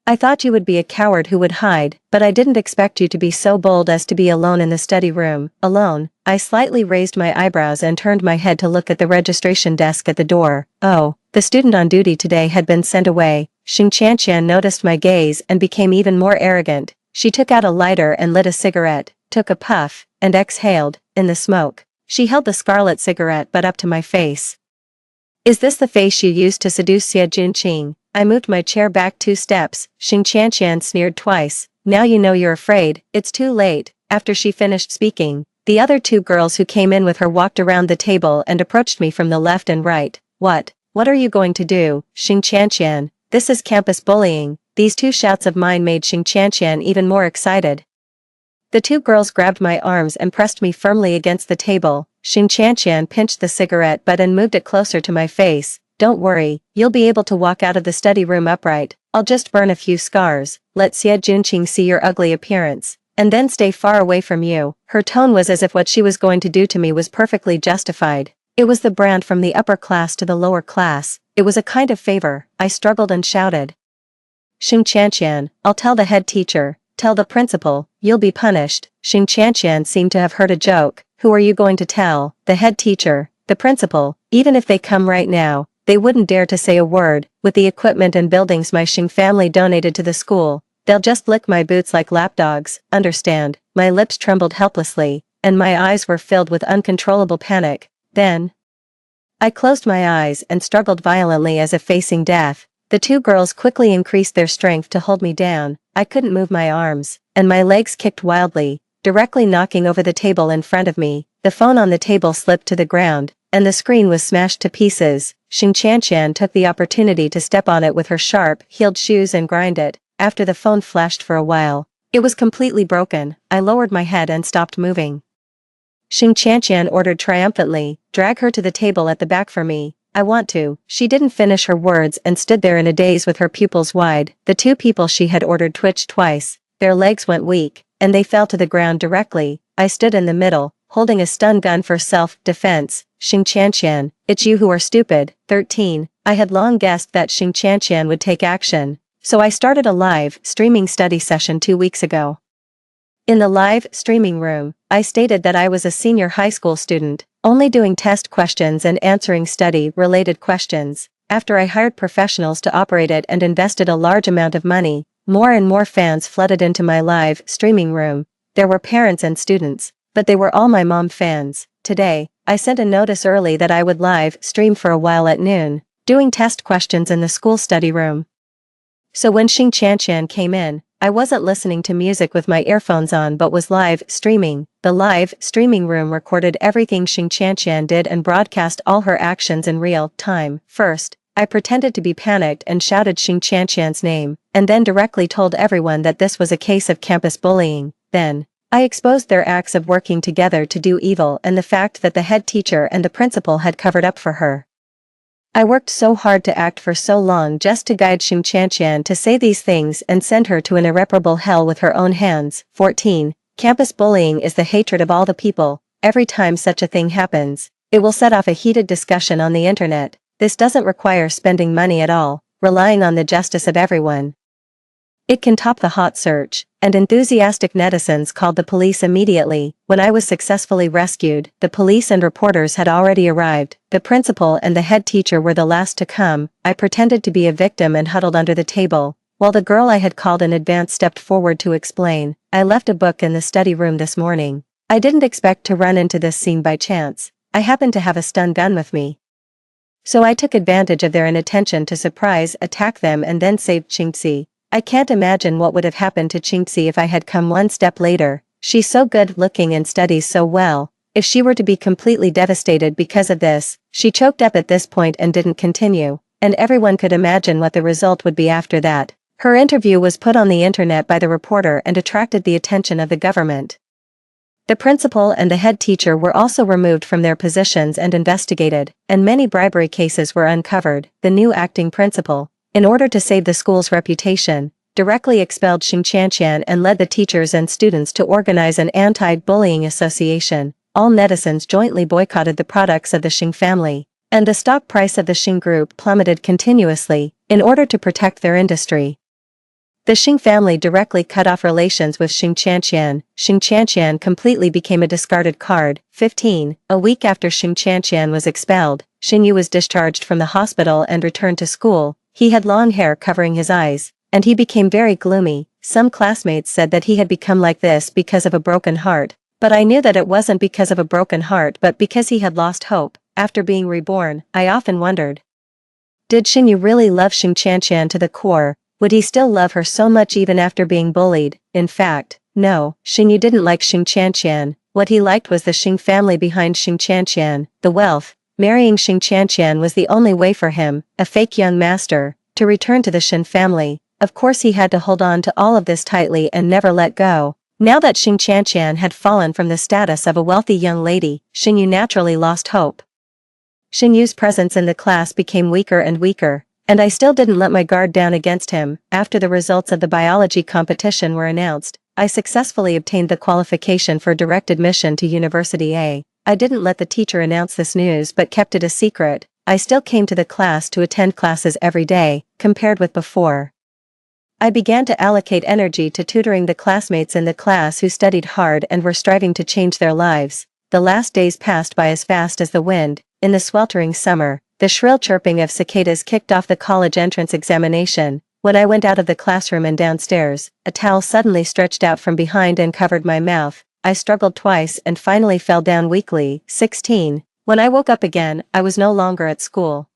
I thought you would be a coward who would hide, but I didn't expect you to be so bold as to be alone in the study room. Alone? I slightly raised my eyebrows and turned my head to look at the registration desk at the door. Oh, the student on duty today had been sent away. Xing Qianqian noticed my gaze and became even more arrogant. She took out a lighter and lit a cigarette, took a puff, and exhaled. In the smoke, she held the scarlet cigarette butt up to my face. Is this the face you used to seduce Xie Junqing? I moved my chair back 2 steps. Xing Qianqian sneered twice. Now you know you're afraid. It's too late. After she finished speaking, the other 2 girls who came in with her walked around the table and approached me from the left and right. What are you going to do, Xing Qianqian? This is campus bullying. These 2 shouts of mine made Xing Qianqian even more excited. The 2 girls grabbed my arms and pressed me firmly against the table. Xing Qianqian pinched the cigarette butt and moved it closer to my face. Don't worry, you'll be able to walk out of the study room upright. I'll just burn a few scars, let Xie Junqing see your ugly appearance, and then stay far away from you. Her tone was as if what she was going to do to me was perfectly justified. It was the brand from the upper class to the lower class. It was a kind of favor. I struggled and shouted. Xing Qianqian, I'll tell the head teacher. Tell the principal, you'll be punished. Xing Qianqian seemed to have heard a joke. Who are you going to tell? The head teacher, the principal. Even if they come right now, they wouldn't dare to say a word. With the equipment and buildings my Xing family donated to the school, they'll just lick my boots like lapdogs. Understand? My lips trembled helplessly, and my eyes were filled with uncontrollable panic. Then, I closed my eyes and struggled violently as if facing death. The two girls quickly increased their strength to hold me down. I couldn't move my arms, and my legs kicked wildly, directly knocking over the table in front of me. The phone on the table slipped to the ground, and the screen was smashed to pieces. Xing Tianqian took the opportunity to step on it with her sharp-heeled shoes and grind it. After the phone flashed for a while, it was completely broken. I lowered my head and stopped moving. Xing Tianqian ordered triumphantly, "Drag her to the table at the back for me. I want to." She didn't finish her words and stood there in a daze with her pupils wide. The two people she had ordered twitched twice, their legs went weak, and they fell to the ground directly. I stood in the middle, holding a stun gun for self-defense. "Xing Tianqian, it's you who are stupid." 13. I had long guessed that Xing Tianqian would take action, so I started a live streaming study session 2 weeks ago. In the live streaming room, I stated that I was a senior high school student, only doing test questions and answering study-related questions. After I hired professionals to operate it and invested a large amount of money, more and more fans flooded into my live streaming room. There were parents and students, but they were all my mom fans. Today, I sent a notice early that I would live stream for a while at noon, doing test questions in the school study room. So when Xing Tianqian came in, I wasn't listening to music with my earphones on but was live streaming. The live streaming room recorded everything Xing Tianqian did and broadcast all her actions in real time. First, I pretended to be panicked and shouted Xing Tianqian's name, and then directly told everyone that this was a case of campus bullying. Then, I exposed their acts of working together to do evil and the fact that the head teacher and the principal had covered up for her. I worked so hard to act for so long just to guide Xing Tianqian to say these things and send her to an irreparable hell with her own hands. 14. Campus bullying is the hatred of all the people. Every time such a thing happens, it will set off a heated discussion on the internet. This doesn't require spending money at all, relying on the justice of everyone. It can top the hot search, and enthusiastic netizens called the police immediately. When I was successfully rescued, the police and reporters had already arrived. The principal and the head teacher were the last to come. I pretended to be a victim and huddled under the table, while the girl I had called in advance stepped forward to explain. "I left a book in the study room this morning. I didn't expect to run into this scene by chance. I happened to have a stun gun with me. So I took advantage of their inattention to surprise attack them and then saved Qingxi. I can't imagine what would have happened to Qingxi if I had come one step later. She's so good looking and studies so well. If she were to be completely devastated because of this." She choked up at this point and didn't continue, and everyone could imagine what the result would be after that. Her interview was put on the internet by the reporter and attracted the attention of the government. The principal and the head teacher were also removed from their positions and investigated, and many bribery cases were uncovered. The new acting principal, in order to save the school's reputation, directly expelled Xing Tianqian and led the teachers and students to organize an anti-bullying association. All netizens jointly boycotted the products of the Xing family, and the stock price of the Xing group plummeted continuously, in order to protect their industry. The Xing family directly cut off relations with Xing Tianqian. Xing Tianqian completely became a discarded card. 15. A week after Xing Tianqian was expelled, Xing Yu was discharged from the hospital and returned to school. He had long hair covering his eyes, and he became very gloomy. Some classmates said that he had become like this because of a broken heart, but I knew that it wasn't because of a broken heart but because he had lost hope. After being reborn, I often wondered, did Xing Yu really love Xing Tianqian to the core? Would he still love her so much even after being bullied? In fact, no, Xing Yu didn't like Xing Tianqian. What he liked was the Xing family behind Xing Tianqian, the wealth. Marrying Xing Tianqian was the only way for him, a fake young master, to return to the Xin family. Of course he had to hold on to all of this tightly and never let go. Now that Xing Tianqian had fallen from the status of a wealthy young lady, Xing Yu naturally lost hope. Xing Yu's presence in the class became weaker and weaker, and I still didn't let my guard down against him. After the results of the biology competition were announced, I successfully obtained the qualification for direct admission to University A. I didn't let the teacher announce this news but kept it a secret. I still came to the class to attend classes every day, compared with before. I began to allocate energy to tutoring the classmates in the class who studied hard and were striving to change their lives. The last days passed by as fast as the wind. In the sweltering summer, the shrill chirping of cicadas kicked off the college entrance examination. When I went out of the classroom and downstairs, a towel suddenly stretched out from behind and covered my mouth. I struggled twice and finally fell down weakly. 16. When I woke up again, I was no longer at school.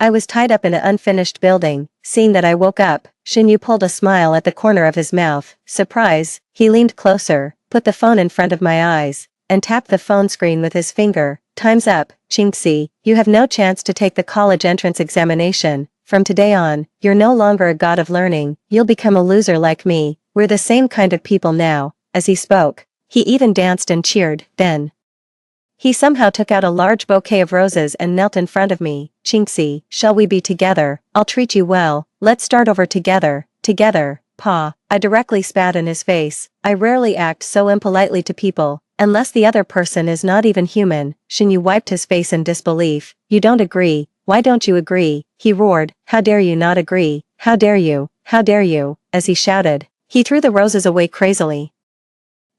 I was tied up in an unfinished building. Seeing that I woke up, Shinyu pulled a smile at the corner of his mouth. Surprise, he leaned closer, put the phone in front of my eyes, and tapped the phone screen with his finger. Time's up, Chinxi, you have no chance to take the college entrance examination. From today on, you're no longer a god of learning, you'll become a loser like me. We're the same kind of people now. As he spoke, he even danced and cheered. Then he somehow took out a large bouquet of roses and knelt in front of me. Chinxi, shall we be together? I'll treat you well. Let's start over together. Together, Pa. I directly spat in his face. I rarely act so impolitely to people, unless the other person is not even human. Shinyu wiped his face in disbelief. You don't agree? Why don't you agree? He roared. How dare you not agree? How dare you? How dare you? As he shouted, he threw the roses away crazily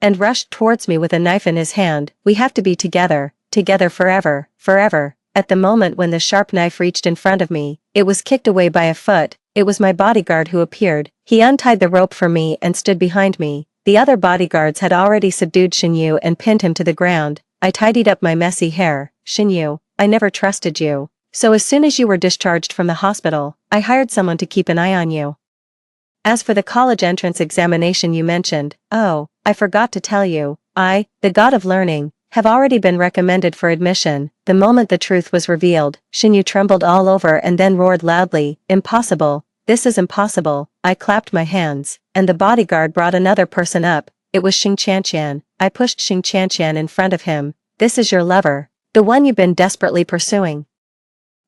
and rushed towards me with a knife in his hand. We have to be together, together forever, forever. At the moment when the sharp knife reached in front of me, it was kicked away by a foot. It was my bodyguard who appeared. He untied the rope for me and stood behind me. The other bodyguards had already subdued Shinyu and pinned him to the ground. I tidied up my messy hair. Shinyu, I never trusted you. So as soon as you were discharged from the hospital, I hired someone to keep an eye on you. As for the college entrance examination you mentioned, oh, I forgot to tell you, I, the god of learning, have already been recommended for admission. The moment the truth was revealed, Shinyu trembled all over and then roared loudly, impossible, this is impossible. I clapped my hands, and the bodyguard brought another person up. It was Xing Tiantian. I pushed Xing Tiantian in front of him. This is your lover, the one you've been desperately pursuing.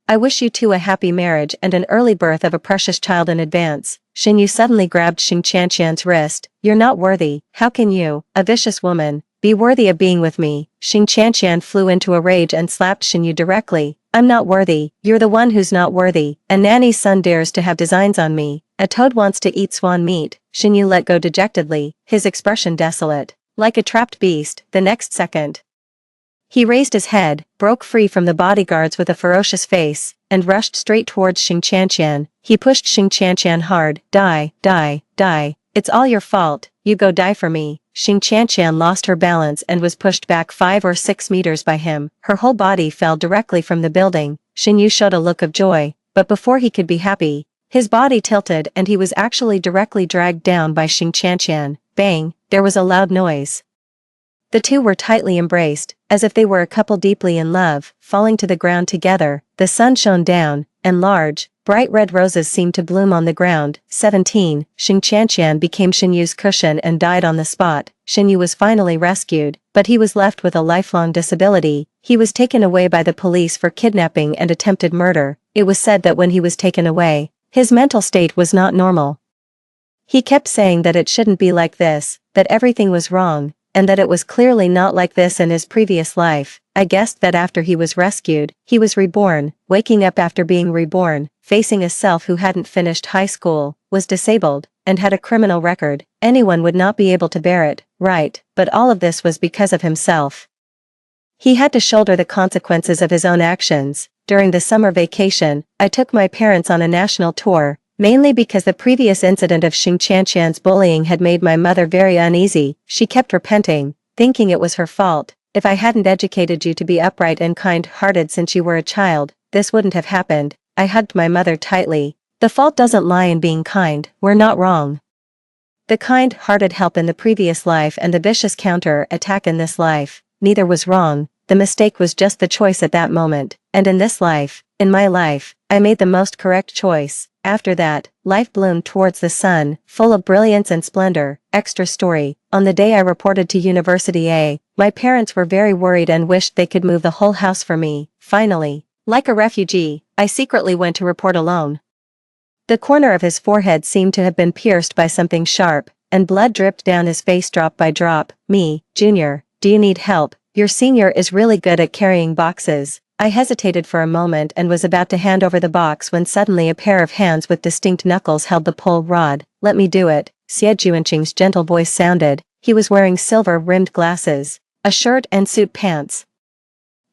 I wish you two a happy marriage and an early birth of a precious child in advance. Shinyu suddenly grabbed Xing Tiantian's wrist. You're not worthy. How can you, a vicious woman, be worthy of being with me? Xing Tiantian flew into a rage and slapped Shinyu directly. I'm not worthy. You're the one who's not worthy. A nanny's son dares to have designs on me. A toad wants to eat swan meat. Shinyu let go dejectedly, his expression desolate. Like a trapped beast. The next second, he raised his head, broke free from the bodyguards with a ferocious face, and rushed straight towards Xing Tiantian. He pushed Xing Tiantian hard. Die, die, die. It's all your fault. You go die for me. Xing Tiantian lost her balance and was pushed back 5 or 6 meters by him. Her whole body fell directly from the building. Shinyu showed a look of joy, but before he could be happy, his body tilted and he was actually directly dragged down by Xing Tiantian. Bang, there was a loud noise. The two were tightly embraced, as if they were a couple deeply in love, falling to the ground together. The sun shone down, and large, bright red roses seemed to bloom on the ground. 17. Xing Tiantian became Shinyu's cushion and died on the spot. Shinyu was finally rescued, but he was left with a lifelong disability. He was taken away by the police for kidnapping and attempted murder. It was said that when he was taken away, his mental state was not normal. He kept saying that it shouldn't be like this, that everything was wrong, and that it was clearly not like this in his previous life. I guessed that after he was rescued, he was reborn, waking up after being reborn, facing a self who hadn't finished high school, was disabled, and had a criminal record. Anyone would not be able to bear it, right, but all of this was because of himself. He had to shoulder the consequences of his own actions. During the summer vacation, I took my parents on a national tour, mainly because the previous incident of Xing Tiantian's bullying had made my mother very uneasy. She kept repenting, thinking it was her fault. If I hadn't educated you to be upright and kind-hearted since you were a child, this wouldn't have happened. I hugged my mother tightly. The fault doesn't lie in being kind, we're not wrong. The kind-hearted help in the previous life and the vicious counter-attack in this life, neither was wrong. The mistake was just the choice at that moment, and in this life, in my life, I made the most correct choice. After that, life bloomed towards the sun, full of brilliance and splendor. Extra story, on the day I reported to University A, my parents were very worried and wished they could move the whole house for me. Finally, like a refugee, I secretly went to report alone. The corner of his forehead seemed to have been pierced by something sharp, and blood dripped down his face drop by drop. Me, Junior, do you need help? Your senior is really good at carrying boxes. I hesitated for a moment and was about to hand over the box when suddenly a pair of hands with distinct knuckles held the pull rod. Let me do it, Xie Juanqing's gentle voice sounded. He was wearing silver-rimmed glasses, a shirt and suit pants.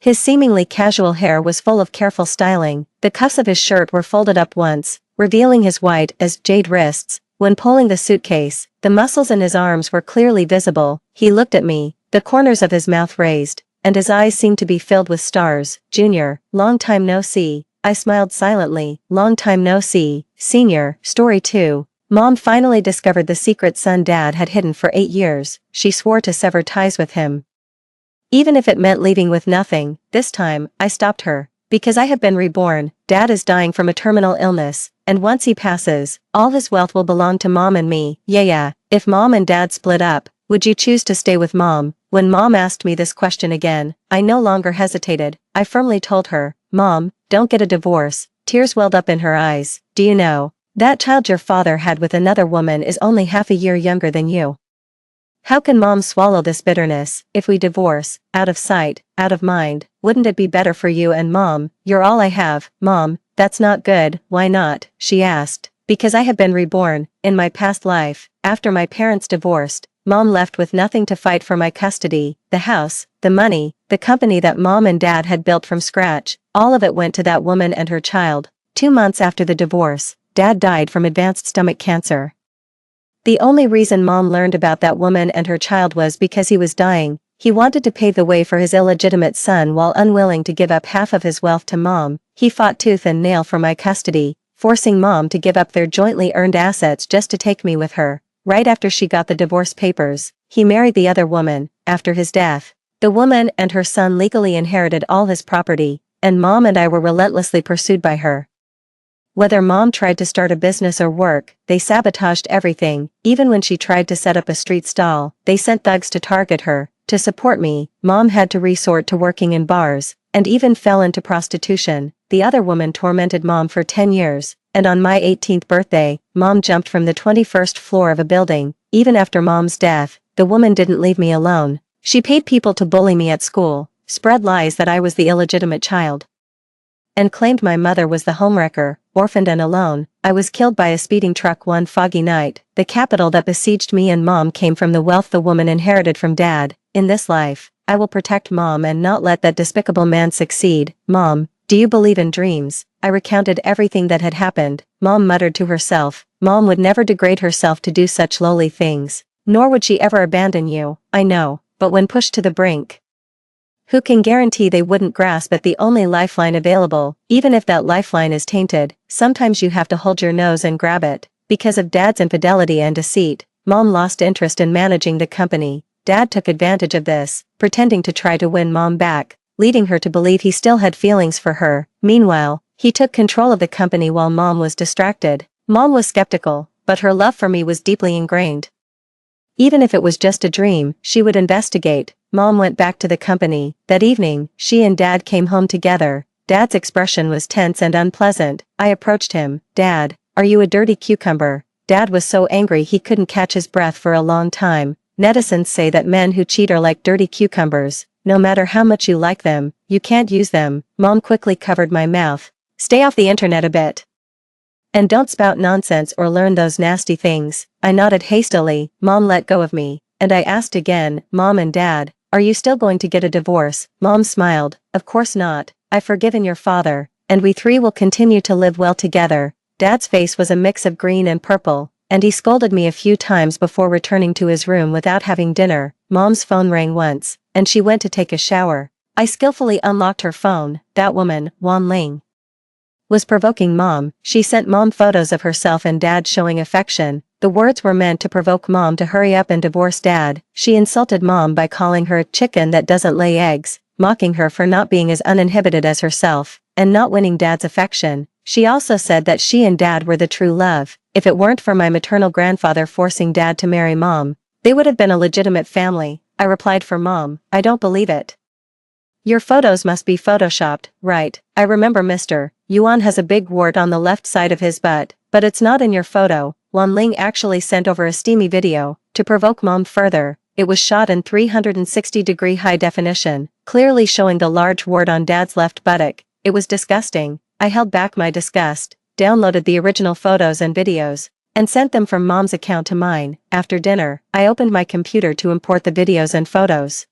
His seemingly casual hair was full of careful styling. The cuffs of his shirt were folded up once, revealing his white as jade wrists. When pulling the suitcase, the muscles in his arms were clearly visible. He looked at me, the corners of his mouth raised, and his eyes seemed to be filled with stars. Junior, long time no see. I smiled silently. Long time no see. Senior, story 2. Mom finally discovered the secret son Dad had hidden for 8 years. She swore to sever ties with him. Even if it meant leaving with nothing, this time, I stopped her. Because I have been reborn, Dad is dying from a terminal illness, and once he passes, all his wealth will belong to Mom and me. Yeah. If Mom and Dad split up, would you choose to stay with Mom? When Mom asked me this question again, I no longer hesitated. I firmly told her, Mom, don't get a divorce. Tears welled up in her eyes. Do you know, that child your father had with another woman is only half a year younger than you. How can Mom swallow this bitterness? If we divorce, out of sight, out of mind, wouldn't it be better for you and Mom? You're all I have. Mom, that's not good. Why not? She asked. Because I have been reborn. In my past life, after my parents divorced, Mom left with nothing to fight for my custody. The house, the money, the company that Mom and Dad had built from scratch, all of it went to that woman and her child. 2 months after the divorce, Dad died from advanced stomach cancer. The only reason Mom learned about that woman and her child was because he was dying. He wanted to pave the way for his illegitimate son while unwilling to give up half of his wealth to Mom. He fought tooth and nail for my custody, forcing Mom to give up their jointly earned assets just to take me with her. Right after she got the divorce papers, he married the other woman. After his death, the woman and her son legally inherited all his property, and Mom and I were relentlessly pursued by her. Whether Mom tried to start a business or work, they sabotaged everything. Even when she tried to set up a street stall, they sent thugs to target her. To support me, Mom had to resort to working in bars, and even fell into prostitution. The other woman tormented Mom for 10 years, and on my 18th birthday, Mom jumped from the 21st floor of a building. Even after Mom's death, the woman didn't leave me alone. She paid people to bully me at school, spread lies that I was the illegitimate child, and claimed my mother was the homewrecker. Orphaned and alone, I was killed by a speeding truck one foggy night. The capital that besieged me and Mom came from the wealth the woman inherited from Dad. In this life, I will protect Mom and not let that despicable man succeed. Mom, do you believe in dreams? I recounted everything that had happened. Mom muttered to herself, Mom would never degrade herself to do such lowly things. Nor would she ever abandon you. I know, but when pushed to the brink, who can guarantee they wouldn't grasp at the only lifeline available? Even if that lifeline is tainted, sometimes you have to hold your nose and grab it. Because of Dad's infidelity and deceit, Mom lost interest in managing the company. Dad took advantage of this, pretending to try to win Mom back, leading her to believe he still had feelings for her. Meanwhile, he took control of the company while Mom was distracted. Mom was skeptical, but her love for me was deeply ingrained. Even if it was just a dream, she would investigate. Mom went back to the company. That evening, she and Dad came home together. Dad's expression was tense and unpleasant. I approached him. Dad, are you a dirty cucumber? Dad was so angry he couldn't catch his breath for a long time. Netizens say that men who cheat are like dirty cucumbers. No matter how much you like them, you can't use them. Mom quickly covered my mouth. Stay off the internet a bit. And don't spout nonsense or learn those nasty things. I nodded hastily. Mom let go of me, and I asked again, Mom and Dad, are you still going to get a divorce? Mom smiled. Of course not. I've forgiven your father, and we 3 will continue to live well together. Dad's face was a mix of green and purple, and he scolded me a few times before returning to his room without having dinner. Mom's phone rang once, and she went to take a shower. I skillfully unlocked her phone. That woman, Wan Ling, was provoking Mom. She sent Mom photos of herself and Dad showing affection. The words were meant to provoke Mom to hurry up and divorce Dad. She insulted Mom by calling her a chicken that doesn't lay eggs, mocking her for not being as uninhibited as herself, and not winning Dad's affection. She also said that she and Dad were the true love. If it weren't for my maternal grandfather forcing Dad to marry Mom, they would have been a legitimate family. I replied for Mom, I don't believe it. Your photos must be photoshopped, right? I remember Mr. Yuan has a big wart on the left side of his butt, but it's not in your photo. Wan Ling actually sent over a steamy video to provoke Mom further. It was shot in 360-degree high definition, clearly showing the large wart on Dad's left buttock. It was disgusting. I held back my disgust, downloaded the original photos and videos, and sent them from Mom's account to mine. After dinner, I opened my computer to import the videos and photos.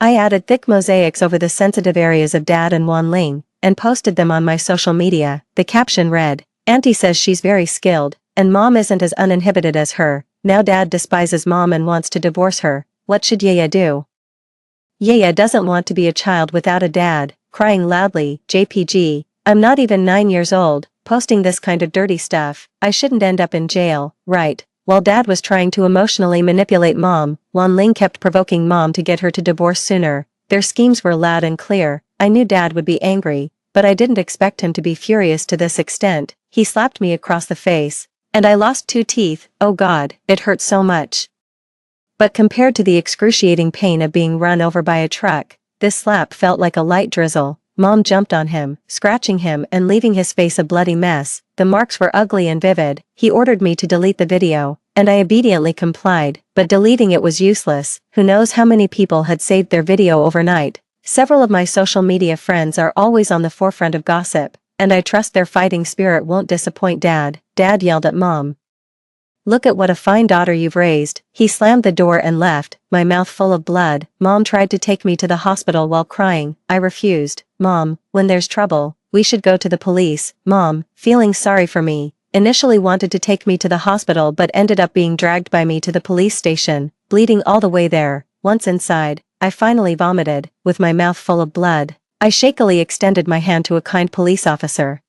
I added thick mosaics over the sensitive areas of Dad and Wan Ling, and posted them on my social media. The caption read, Auntie says she's very skilled, and Mom isn't as uninhibited as her. Now Dad despises Mom and wants to divorce her. What should Yaya do? Yaya doesn't want to be a child without a dad. Crying loudly, JPG, I'm not even 9 years old, posting this kind of dirty stuff. I shouldn't end up in jail, right? While Dad was trying to emotionally manipulate Mom, Wanling kept provoking Mom to get her to divorce sooner. Their schemes were loud and clear. I knew Dad would be angry, but I didn't expect him to be furious to this extent. He slapped me across the face, and I lost 2 teeth. Oh God, it hurt so much. But compared to the excruciating pain of being run over by a truck, this slap felt like a light drizzle. Mom jumped on him, scratching him and leaving his face a bloody mess. The marks were ugly and vivid. He ordered me to delete the video, and I obediently complied, but deleting it was useless. Who knows how many people had saved their video overnight. Several of my social media friends are always on the forefront of gossip, and I trust their fighting spirit won't disappoint Dad. Dad yelled at Mom. Look at what a fine daughter you've raised. He slammed the door and left, my mouth full of blood. Mom tried to take me to the hospital while crying. I refused. Mom, when there's trouble, we should go to the police. Mom, feeling sorry for me, initially wanted to take me to the hospital but ended up being dragged by me to the police station, bleeding all the way there. Once inside, I finally vomited, with my mouth full of blood. I shakily extended my hand to a kind police officer,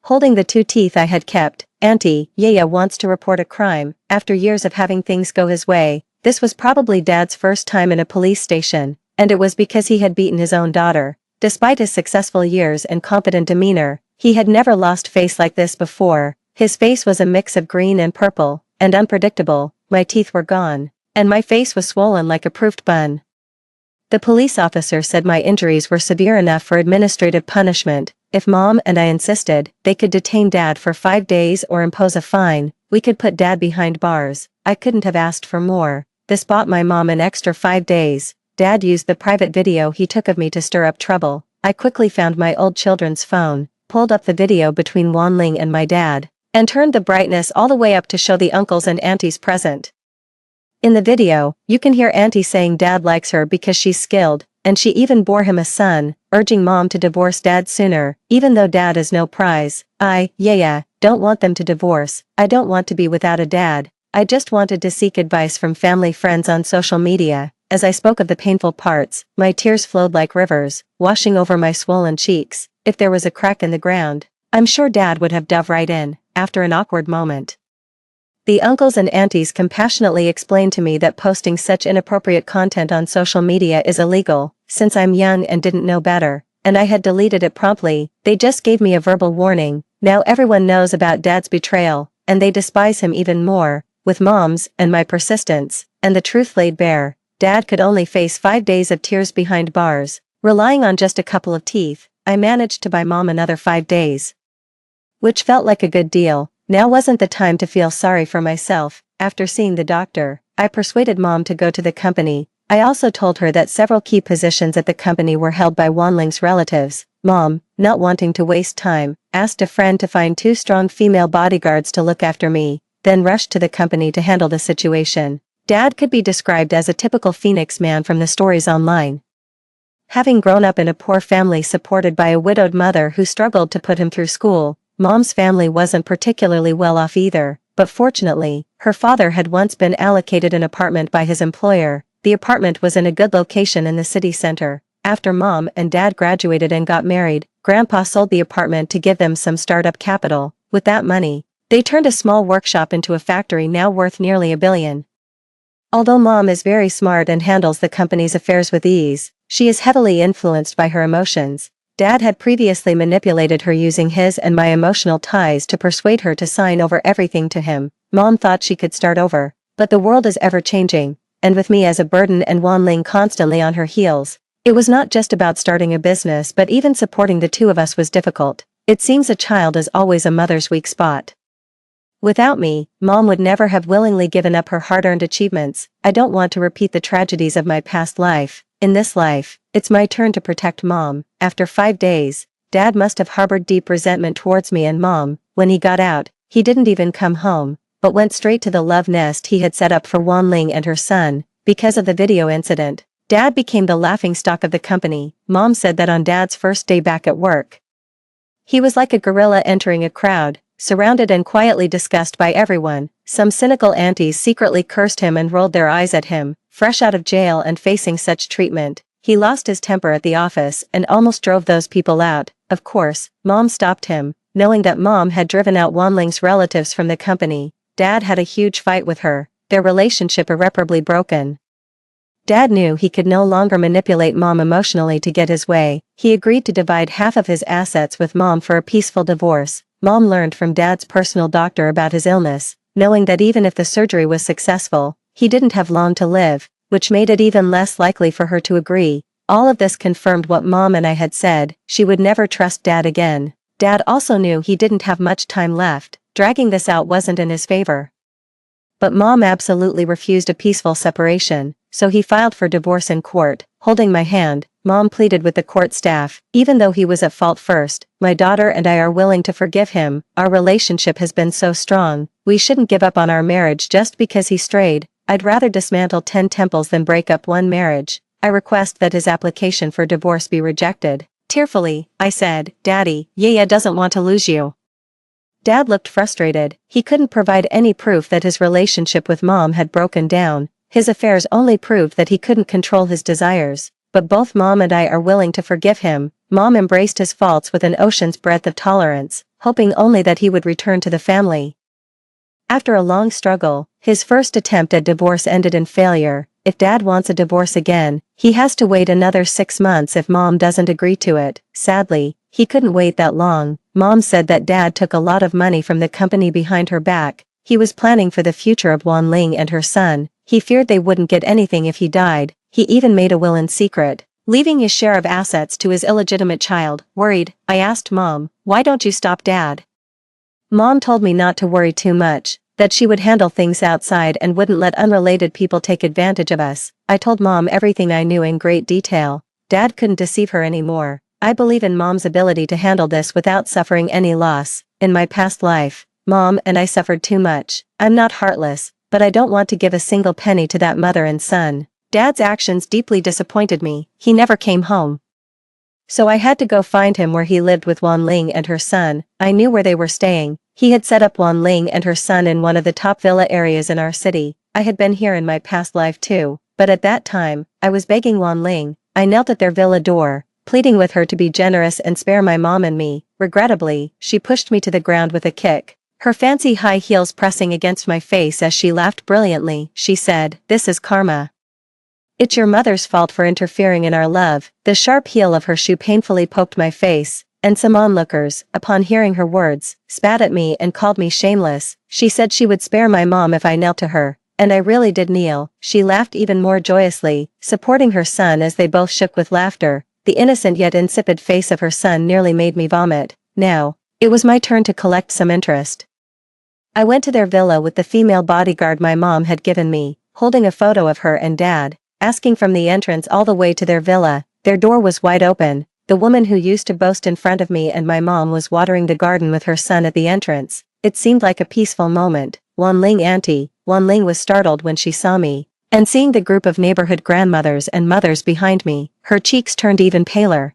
holding the 2 teeth I had kept. Auntie, Yaya wants to report a crime. After years of having things go his way, this was probably Dad's first time in a police station, and it was because he had beaten his own daughter. Despite his successful years and competent demeanor, he had never lost face like this before. His face was a mix of green and purple, and unpredictable. My teeth were gone, and my face was swollen like a proofed bun. The police officer said my injuries were severe enough for administrative punishment. If Mom and I insisted, they could detain Dad for 5 days or impose a fine. We could put Dad behind bars. I couldn't have asked for more. This bought my mom an extra 5 days. Dad used the private video he took of me to stir up trouble. I quickly found my old children's phone, pulled up the video between Wanling and my dad, and turned the brightness all the way up to show the uncles and aunties present. In the video, you can hear Auntie saying Dad likes her because she's skilled, and she even bore him a son, urging Mom to divorce Dad sooner, even though Dad is no prize. Yaya, don't want them to divorce. I don't want to be without a dad. I just wanted to seek advice from family friends on social media. As I spoke of the painful parts, my tears flowed like rivers, washing over my swollen cheeks. If there was a crack in the ground, I'm sure Dad would have dove right in. After an awkward moment, the uncles and aunties compassionately explained to me that posting such inappropriate content on social media is illegal. Since I'm young and didn't know better, and I had deleted it promptly, they just gave me a verbal warning. Now everyone knows about Dad's betrayal, and they despise him even more. With Mom's and my persistence, and the truth laid bare, Dad could only face 5 days of tears behind bars. Relying on just a couple of teeth, I managed to buy Mom another 5 days, which felt like a good deal. Now wasn't the time to feel sorry for myself. After seeing the doctor, I persuaded Mom to go to the company. I also told her that several key positions at the company were held by Wanling's relatives. Mom, not wanting to waste time, asked a friend to find 2 strong female bodyguards to look after me, then rushed to the company to handle the situation. Dad could be described as a typical Phoenix man from the stories online. Having grown up in a poor family supported by a widowed mother who struggled to put him through school, Mom's family wasn't particularly well off either, but fortunately, her father had once been allocated an apartment by his employer. The apartment was in a good location in the city center. After Mom and Dad graduated and got married, Grandpa sold the apartment to give them some startup capital. With that money, they turned a small workshop into a factory now worth nearly $1 billion. Although Mom is very smart and handles the company's affairs with ease, she is heavily influenced by her emotions. Dad had previously manipulated her using his and my emotional ties to persuade her to sign over everything to him. Mom thought she could start over, but the world is ever changing, and with me as a burden and Wanling constantly on her heels, it was not just about starting a business but even supporting the 2 of us was difficult. It seems a child is always a mother's weak spot. Without me, Mom would never have willingly given up her hard-earned achievements. I don't want to repeat the tragedies of my past life. In this life, it's my turn to protect Mom. After 5 days, Dad must have harbored deep resentment towards me and Mom. When he got out, he didn't even come home, but went straight to the love nest he had set up for Wanling and her son. Because of the video incident, Dad became the laughingstock of the company. Mom said that on Dad's first day back at work, he was like a gorilla entering a crowd, surrounded and quietly discussed by everyone. Some cynical aunties secretly cursed him and rolled their eyes at him. Fresh out of jail and facing such treatment, he lost his temper at the office and almost drove those people out. Of course, Mom stopped him, knowing that Mom had driven out Wanling's relatives from the company. Dad had a huge fight with her, their relationship irreparably broken. Dad knew he could no longer manipulate Mom emotionally to get his way. He agreed to divide half of his assets with Mom for a peaceful divorce. Mom learned from Dad's personal doctor about his illness, knowing that even if the surgery was successful, he didn't have long to live, which made it even less likely for her to agree. All of this confirmed what Mom and I had said: she would never trust Dad again. Dad also knew he didn't have much time left. Dragging this out wasn't in his favor. But Mom absolutely refused a peaceful separation, so he filed for divorce in court. Holding my hand, Mom pleaded with the court staff, "Even though he was at fault first, my daughter and I are willing to forgive him. Our relationship has been so strong, we shouldn't give up on our marriage just because he strayed. I'd rather dismantle 10 temples than break up one marriage. I request that his application for divorce be rejected." Tearfully, I said, "Daddy, Yaya doesn't want to lose you." Dad looked frustrated. He couldn't provide any proof that his relationship with Mom had broken down. His affairs only proved that he couldn't control his desires. But both Mom and I are willing to forgive him. Mom embraced his faults with an ocean's breadth of tolerance, hoping only that he would return to the family. After a long struggle, his first attempt at divorce ended in failure. If Dad wants a divorce again, he has to wait another 6 months if Mom doesn't agree to it. Sadly, he couldn't wait that long. Mom said that Dad took a lot of money from the company behind her back. He was planning for the future of Wanling and her son. He feared they wouldn't get anything if he died. He even made a will in secret, leaving his share of assets to his illegitimate child. Worried, I asked Mom, "Why don't you stop Dad?" Mom told me not to worry too much, that she would handle things outside and wouldn't let unrelated people take advantage of us. I told Mom everything I knew in great detail. Dad couldn't deceive her anymore. I believe in Mom's ability to handle this without suffering any loss. In my past life, Mom and I suffered too much. I'm not heartless, but I don't want to give a single penny to that mother and son. Dad's actions deeply disappointed me. He never came home. So I had to go find him where he lived with Wanling and her son. I knew where they were staying. He had set up Wanling and her son in one of the top villa areas in our city. I had been here in my past life too, but at that time, I was begging Wanling. I knelt at their villa door, pleading with her to be generous and spare my mom and me. Regrettably, she pushed me to the ground with a kick, her fancy high heels pressing against my face as she laughed brilliantly. She said, "This is karma. It's your mother's fault for interfering in our love." The sharp heel of her shoe painfully poked my face, and some onlookers, upon hearing her words, spat at me and called me shameless. She said she would spare my mom if I knelt to her, and I really did kneel. She laughed even more joyously, supporting her son as they both shook with laughter. The innocent yet insipid face of her son nearly made me vomit. Now, it was my turn to collect some interest. I went to their villa with the female bodyguard my mom had given me, holding a photo of her and Dad, asking from the entrance all the way to their villa. Their door was wide open. The woman who used to boast in front of me and my mom was watering the garden with her son at the entrance. It seemed like a peaceful moment. Wanling auntie. Wanling was startled when she saw me, and seeing the group of neighborhood grandmothers and mothers behind me, her cheeks turned even paler.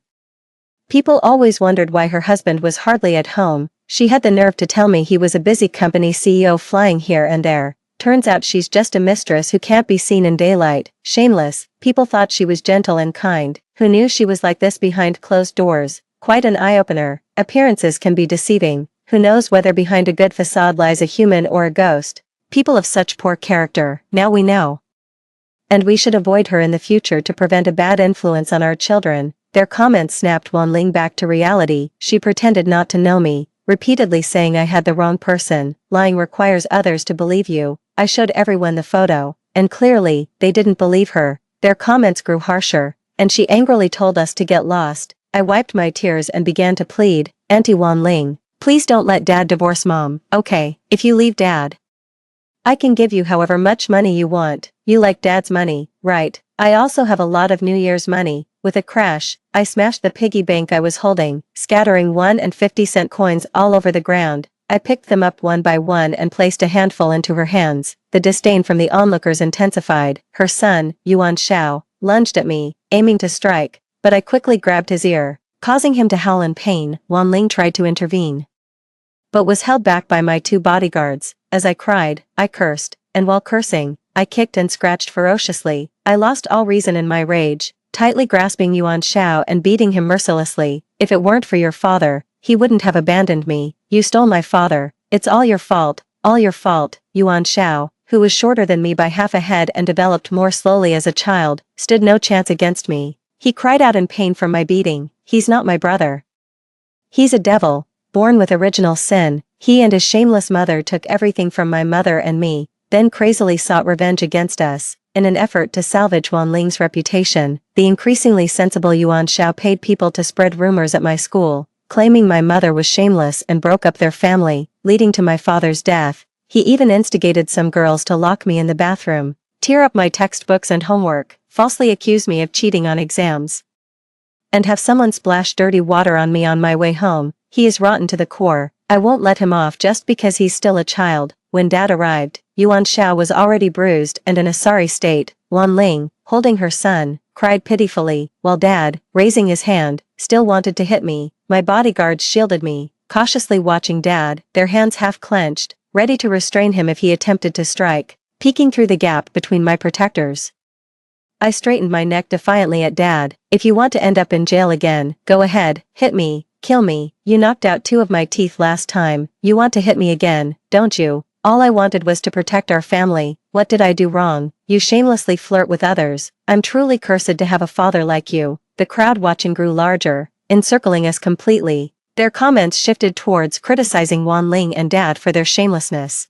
People always wondered why her husband was hardly at home. She had the nerve to tell me he was a busy company CEO flying here and there. Turns out she's just a mistress who can't be seen in daylight. Shameless. People thought she was gentle and kind. Who knew she was like this behind closed doors? Quite an eye-opener. Appearances can be deceiving. Who knows whether behind a good facade lies a human or a ghost? People of such poor character, now we know. And we should avoid her in the future to prevent a bad influence on our children. Their comments snapped Wanling back to reality. She pretended not to know me, repeatedly saying I had the wrong person. Lying requires others to believe you. I showed everyone the photo, and clearly, they didn't believe her. Their comments grew harsher, and she angrily told us to get lost. I wiped my tears and began to plead, "Auntie Wanling, please don't let Dad divorce Mom, okay? If you leave Dad, I can give you however much money you want. You like Dad's money, right? I also have a lot of New Year's money." With a crash, I smashed the piggy bank I was holding, scattering 1 and 50-cent coins all over the ground. I picked them up one by one and placed a handful into her hands. The disdain from the onlookers intensified. Her son, Yuan Shao, lunged at me, aiming to strike, but I quickly grabbed his ear, causing him to howl in pain. Wanling tried to intervene, but was held back by my 2 bodyguards. As I cried, I cursed, and while cursing, I kicked and scratched ferociously. I lost all reason in my rage. tightly grasping Yuan Shao and beating him mercilessly. If it weren't for your father, he wouldn't have abandoned me. You stole my father. It's all your fault, all your fault. Yuan Shao, who was shorter than me by half a head and developed more slowly as a child, stood no chance against me. He cried out in pain from my beating. He's not my brother. He's a devil, born with original sin. He and his shameless mother took everything from my mother and me, then crazily sought revenge against us. In an effort to salvage Wanling's reputation, the increasingly sensible Yuan Shao paid people to spread rumors at my school, claiming my mother was shameless and broke up their family, leading to my father's death. He even instigated some girls to lock me in the bathroom, tear up my textbooks and homework, falsely accuse me of cheating on exams, and have someone splash dirty water on me on my way home. He is rotten to the core. I won't let him off just because he's still a child. When Dad arrived, Yuan Shao was already bruised and in a sorry state. Wanling, holding her son, cried pitifully, while Dad, raising his hand, still wanted to hit me. My bodyguards shielded me, cautiously watching Dad, their hands half clenched, ready to restrain him if he attempted to strike, peeking through the gap between my protectors. I straightened my neck defiantly at Dad. If you want to end up in jail again, go ahead, hit me, kill me. You knocked out 2 of my teeth last time. You want to hit me again, don't you? All I wanted was to protect our family. What did I do wrong? You shamelessly flirt with others. I'm truly cursed to have a father like you. The crowd watching grew larger, encircling us completely. Their comments shifted towards criticizing Wanling and Dad for their shamelessness.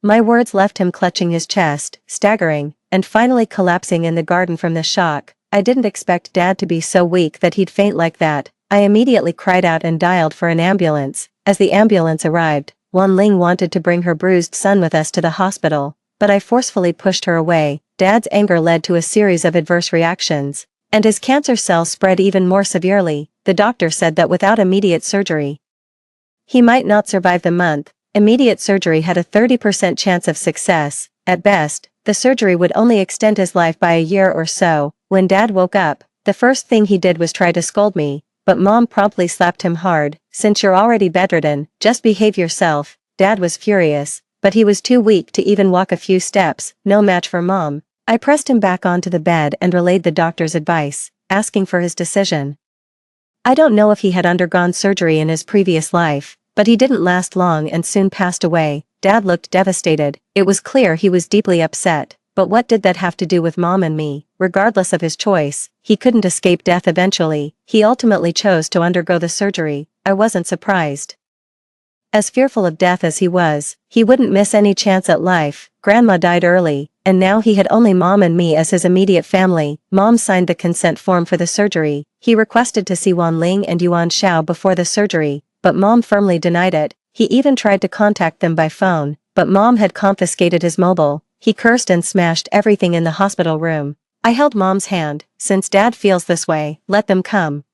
My words left him clutching his chest, staggering, and finally collapsing in the garden from the shock. I didn't expect Dad to be so weak that he'd faint like that. I immediately cried out and dialed for an ambulance. As the ambulance arrived, Wanling wanted to bring her bruised son with us to the hospital, but I forcefully pushed her away. Dad's anger led to a series of adverse reactions, and his cancer cells spread even more severely. The doctor said that without immediate surgery, he might not survive the month. Immediate surgery had a 30% chance of success. At best, the surgery would only extend his life by a year or so. When Dad woke up, the first thing he did was try to scold me, but Mom promptly slapped him hard. Since you're already bedridden, just behave yourself. Dad was furious, but he was too weak to even walk a few steps, no match for Mom. I pressed him back onto the bed and relayed the doctor's advice, asking for his decision. I don't know if he had undergone surgery in his previous life, but he didn't last long and soon passed away. Dad looked devastated. It was clear he was deeply upset. But what did that have to do with Mom and me? Regardless of his choice, he couldn't escape death eventually. He ultimately chose to undergo the surgery. I wasn't surprised. As fearful of death as he was, he wouldn't miss any chance at life. Grandma died early, and now he had only Mom and me as his immediate family. Mom signed the consent form for the surgery. He requested to see Wanling and Yuan Shao before the surgery, but Mom firmly denied it. He even tried to contact them by phone, but Mom had confiscated his mobile. He cursed and smashed everything in the hospital room. I held Mom's hand. Since Dad feels this way, let them come.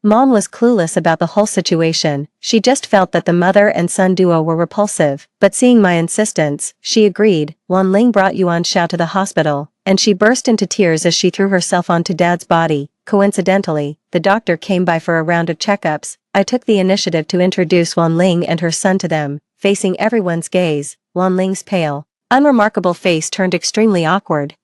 Mom was clueless about the whole situation. She just felt that the mother and son duo were repulsive, but seeing my insistence, she agreed. Wanling brought Yuan Shao to the hospital, and she burst into tears as she threw herself onto Dad's body. Coincidentally, the doctor came by for a round of checkups. I took the initiative to introduce Wanling and her son to them. Facing everyone's gaze, Wanling's pale, unremarkable face turned extremely awkward.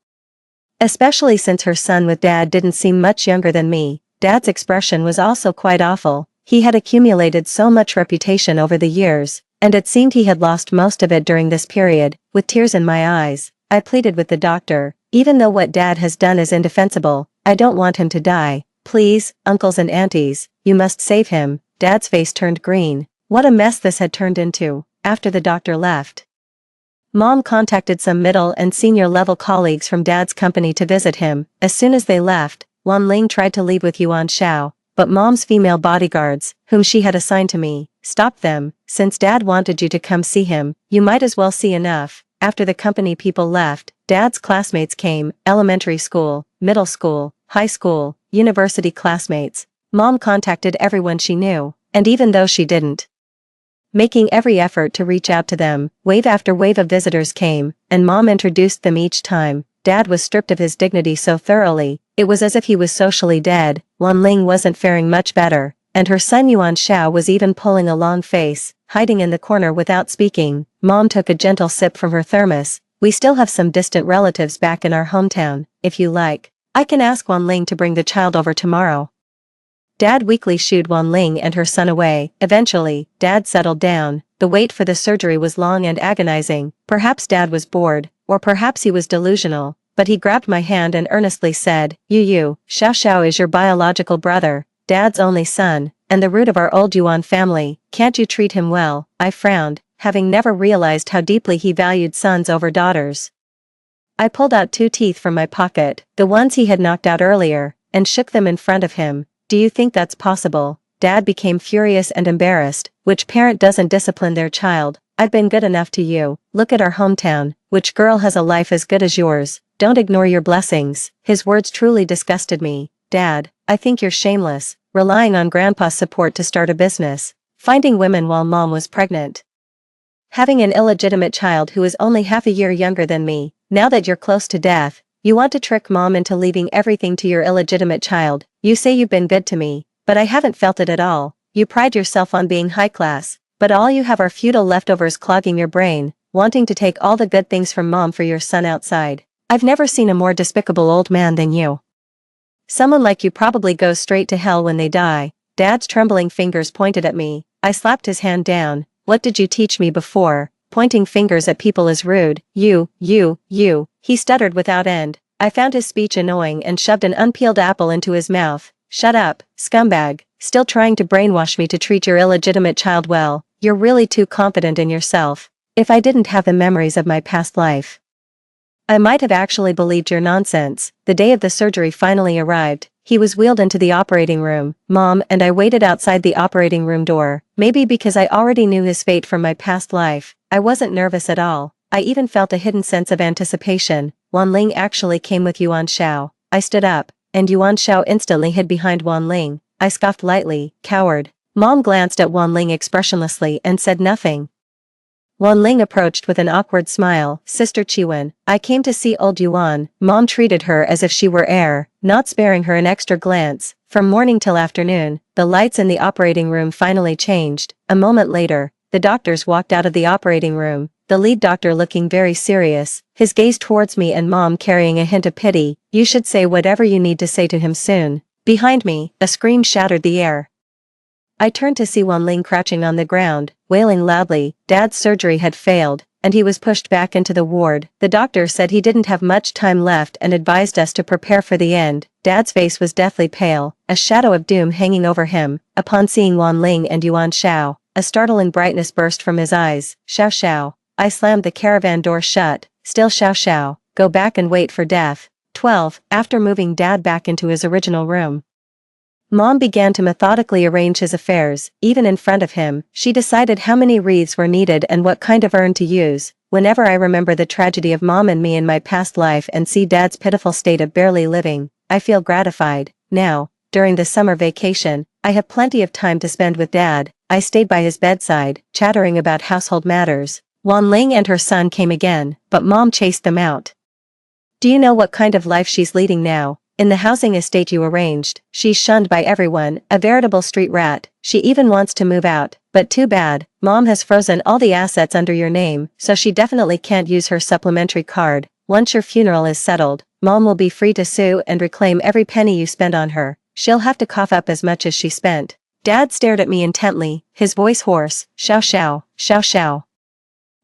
Especially since her son with Dad didn't seem much younger than me. Dad's expression was also quite awful. He had accumulated so much reputation over the years, and it seemed he had lost most of it during this period. With tears in my eyes, I pleaded with the doctor, even though what Dad has done is indefensible, I don't want him to die. Please, uncles and aunties, you must save him. Dad's face turned green. What a mess this had turned into. After the doctor left, Mom contacted some middle and senior level colleagues from Dad's company to visit him. As soon as they left, Wanling tried to leave with Yuan Shao, but Mom's female bodyguards, whom she had assigned to me, stopped them. Since Dad wanted you to come see him, you might as well see enough. After the company people left, Dad's classmates came, elementary school, middle school, high school, university classmates. Mom contacted everyone she knew, and even though she didn't, making every effort to reach out to them, wave after wave of visitors came, and Mom introduced them each time. Dad was stripped of his dignity so thoroughly, it was as if he was socially dead. Wanling wasn't faring much better, and her son Yuan Shao was even pulling a long face, hiding in the corner without speaking. Mom took a gentle sip from her thermos. We still have some distant relatives back in our hometown, if you like. I can ask Wanling to bring the child over tomorrow. Dad weakly shooed Wanling and her son away. Eventually, Dad settled down. The wait for the surgery was long and agonizing. Perhaps Dad was bored, or perhaps he was delusional, but he grabbed my hand and earnestly said, Yu, Xiao Xiao is your biological brother, Dad's only son, and the root of our old Yuan family. Can't you treat him well? I frowned, having never realized how deeply he valued sons over daughters. I pulled out 2 teeth from my pocket, the ones he had knocked out earlier, and shook them in front of him. Do you think that's possible? Dad became furious and embarrassed. Which parent doesn't discipline their child? I've been good enough to you. Look at our hometown. Which girl has a life as good as yours? Don't ignore your blessings. His words truly disgusted me. Dad, I think you're shameless, relying on Grandpa's support to start a business, finding women while Mom was pregnant. Having an illegitimate child who is only half a year younger than me. Now that you're close to death, you want to trick Mom into leaving everything to your illegitimate child. You say you've been good to me, but I haven't felt it at all. You pride yourself on being high class, but all you have are feudal leftovers clogging your brain, wanting to take all the good things from Mom for your son outside. I've never seen a more despicable old man than you. Someone like you probably goes straight to hell when they die. Dad's trembling fingers pointed at me. I slapped his hand down. What did you teach me before? Pointing fingers at people is rude. You. He stuttered without end. I found his speech annoying and shoved an unpeeled apple into his mouth. Shut up, scumbag. Still trying to brainwash me to treat your illegitimate child well. You're really too confident in yourself. If I didn't have the memories of my past life, I might have actually believed your nonsense. The day of the surgery finally arrived. He was wheeled into the operating room. Mom and I waited outside the operating room door. Maybe because I already knew his fate from my past life, I wasn't nervous at all. I even felt a hidden sense of anticipation. Wanling actually came with Yuan Shao. I stood up, and Yuan Shao instantly hid behind Wanling. I scoffed lightly, coward. Mom glanced at Wanling expressionlessly and said nothing. Wanling approached with an awkward smile. Sister Chiwen, I came to see old Yuan. Mom treated her as if she were heir, not sparing her an extra glance. From morning till afternoon, the lights in the operating room finally changed. A moment later, the doctors walked out of the operating room, the lead doctor looking very serious, his gaze towards me and Mom carrying a hint of pity. You should say whatever you need to say to him soon. Behind me, a scream shattered the air. I turned to see Wanling crouching on the ground, wailing loudly. Dad's surgery had failed, and he was pushed back into the ward. The doctor said he didn't have much time left and advised us to prepare for the end. Dad's face was deathly pale, a shadow of doom hanging over him. Upon seeing Wanling and Yuan Shao, a startling brightness burst from his eyes. Xiao Xiao. I slammed the caravan door shut. Still Xiao Xiao. Go back and wait for death. 12. After moving Dad back into his original room, Mom began to methodically arrange his affairs. Even in front of him, she decided how many wreaths were needed and what kind of urn to use. Whenever I remember the tragedy of Mom and me in my past life and see Dad's pitiful state of barely living, I feel gratified. Now, during the summer vacation, I have plenty of time to spend with Dad. I stayed by his bedside, chattering about household matters. Wanling and her son came again, but Mom chased them out. Do you know what kind of life she's leading now? In the housing estate you arranged, she's shunned by everyone, a veritable street rat. She even wants to move out, but too bad, Mom has frozen all the assets under your name, so she definitely can't use her supplementary card. Once your funeral is settled, Mom will be free to sue and reclaim every penny you spend on her. She'll have to cough up as much as she spent. Dad stared at me intently, his voice hoarse. Xiao Xiao, Xiao Xiao.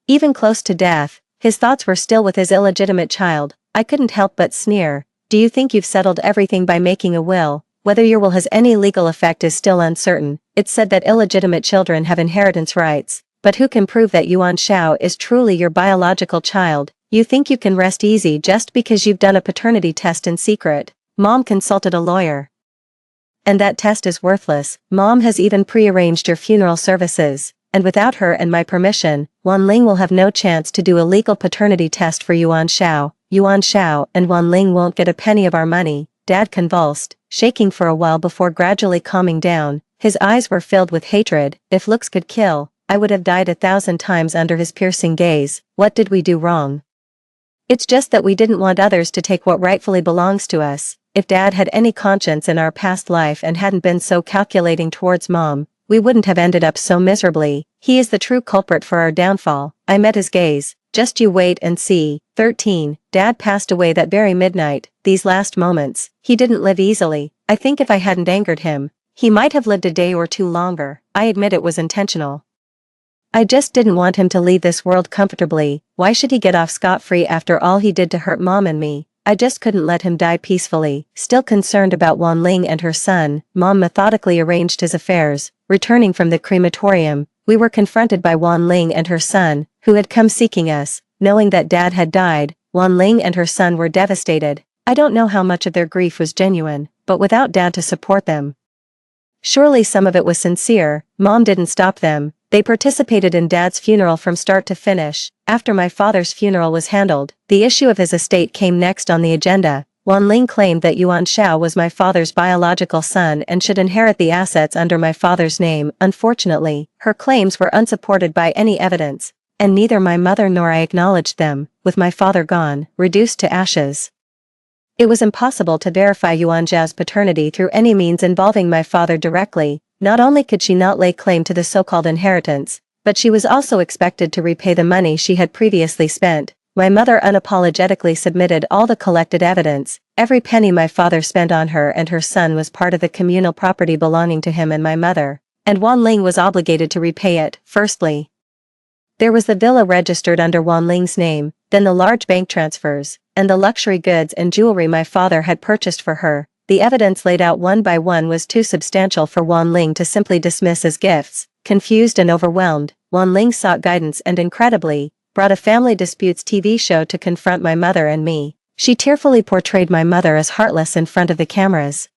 Even close to death, his thoughts were still with his illegitimate child. I couldn't help but sneer. Do you think you've settled everything by making a will? Whether your will has any legal effect is still uncertain. It's said that illegitimate children have inheritance rights, but who can prove that Yuan Shao is truly your biological child? You think you can rest easy just because you've done a paternity test in secret? Mom consulted a lawyer. And that test is worthless. Mom has even prearranged your funeral services, and without her and my permission, Wanling will have no chance to do a legal paternity test for Yuan Shao. Yuan Shao and Wanling won't get a penny of our money. Dad convulsed, shaking for a while before gradually calming down. His eyes were filled with hatred. If looks could kill, I would have died 1,000 times under his piercing gaze. What did we do wrong? It's just that we didn't want others to take what rightfully belongs to us. If Dad had any conscience in our past life and hadn't been so calculating towards Mom, we wouldn't have ended up so miserably. He is the true culprit for our downfall. I met his gaze, Just you wait and see. 13. Dad passed away that very midnight. These last moments, he didn't live easily. I think if I hadn't angered him, he might have lived a day or two longer. I admit it was intentional. I just didn't want him to leave this world comfortably. Why should he get off scot-free after all he did to hurt Mom and me? I just couldn't let him die peacefully. Still concerned about Wan Ling and her son, Mom methodically arranged his affairs. Returning from the crematorium, we were confronted by Wan Ling and her son, who had come seeking us. Knowing that Dad had died, Wan Ling and her son were devastated. I don't know how much of their grief was genuine, but without Dad to support them, surely some of it was sincere. Mom didn't stop them. They participated in Dad's funeral from start to finish. After my father's funeral was handled, the issue of his estate came next on the agenda. Wan Ling claimed that Yuan Shao was my father's biological son and should inherit the assets under my father's name. Unfortunately, her claims were unsupported by any evidence, and neither my mother nor I acknowledged them. With my father gone, reduced to ashes, it was impossible to verify Yuan Zhao's paternity through any means involving my father directly. Not only could she not lay claim to the so-called inheritance, but she was also expected to repay the money she had previously spent. My mother unapologetically submitted all the collected evidence. Every penny my father spent on her and her son was part of the communal property belonging to him and my mother, and Wan Ling was obligated to repay it. Firstly, there was the villa registered under Wan Ling's name, then the large bank transfers, and the luxury goods and jewelry my father had purchased for her. The evidence laid out one by one was too substantial for Wan Ling to simply dismiss as gifts. Confused and overwhelmed, Wan Ling sought guidance and incredibly, brought a family disputes TV show to confront my mother and me. She tearfully portrayed my mother as heartless in front of the cameras,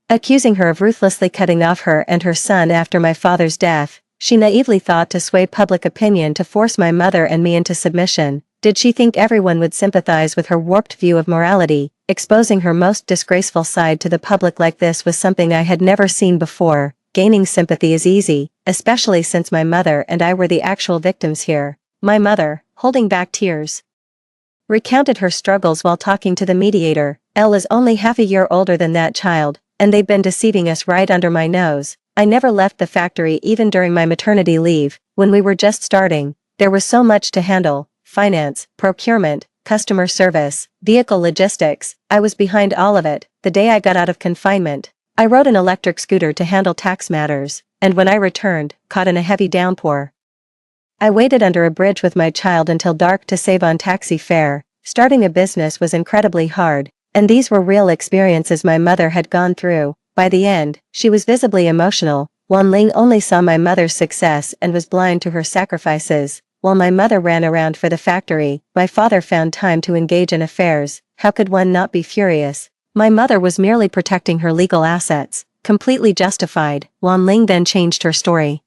accusing her of ruthlessly cutting off her and her son after my father's death. She naively thought to sway public opinion to force my mother and me into submission. Did she think everyone would sympathize with her warped view of morality? Exposing her most disgraceful side to the public like this was something I had never seen before. Gaining sympathy is easy, especially since my mother and I were the actual victims here. My mother, holding back tears, recounted her struggles while talking to the mediator. Elle is only half a year older than that child, and they've been deceiving us right under my nose. I never left the factory even during my maternity leave. When we were just starting, there was so much to handle: finance, procurement, customer service, vehicle logistics. I was behind all of it. The day I got out of confinement, I rode an electric scooter to handle tax matters, and when I returned, caught in a heavy downpour, I waited under a bridge with my child until dark to save on taxi fare. Starting a business was incredibly hard, and these were real experiences my mother had gone through. By the end, she was visibly emotional. Wan Ling only saw my mother's success and was blind to her sacrifices. While my mother ran around for the factory, my father found time to engage in affairs. How could one not be furious? My mother was merely protecting her legal assets. Completely justified. Wan Ling then changed her story,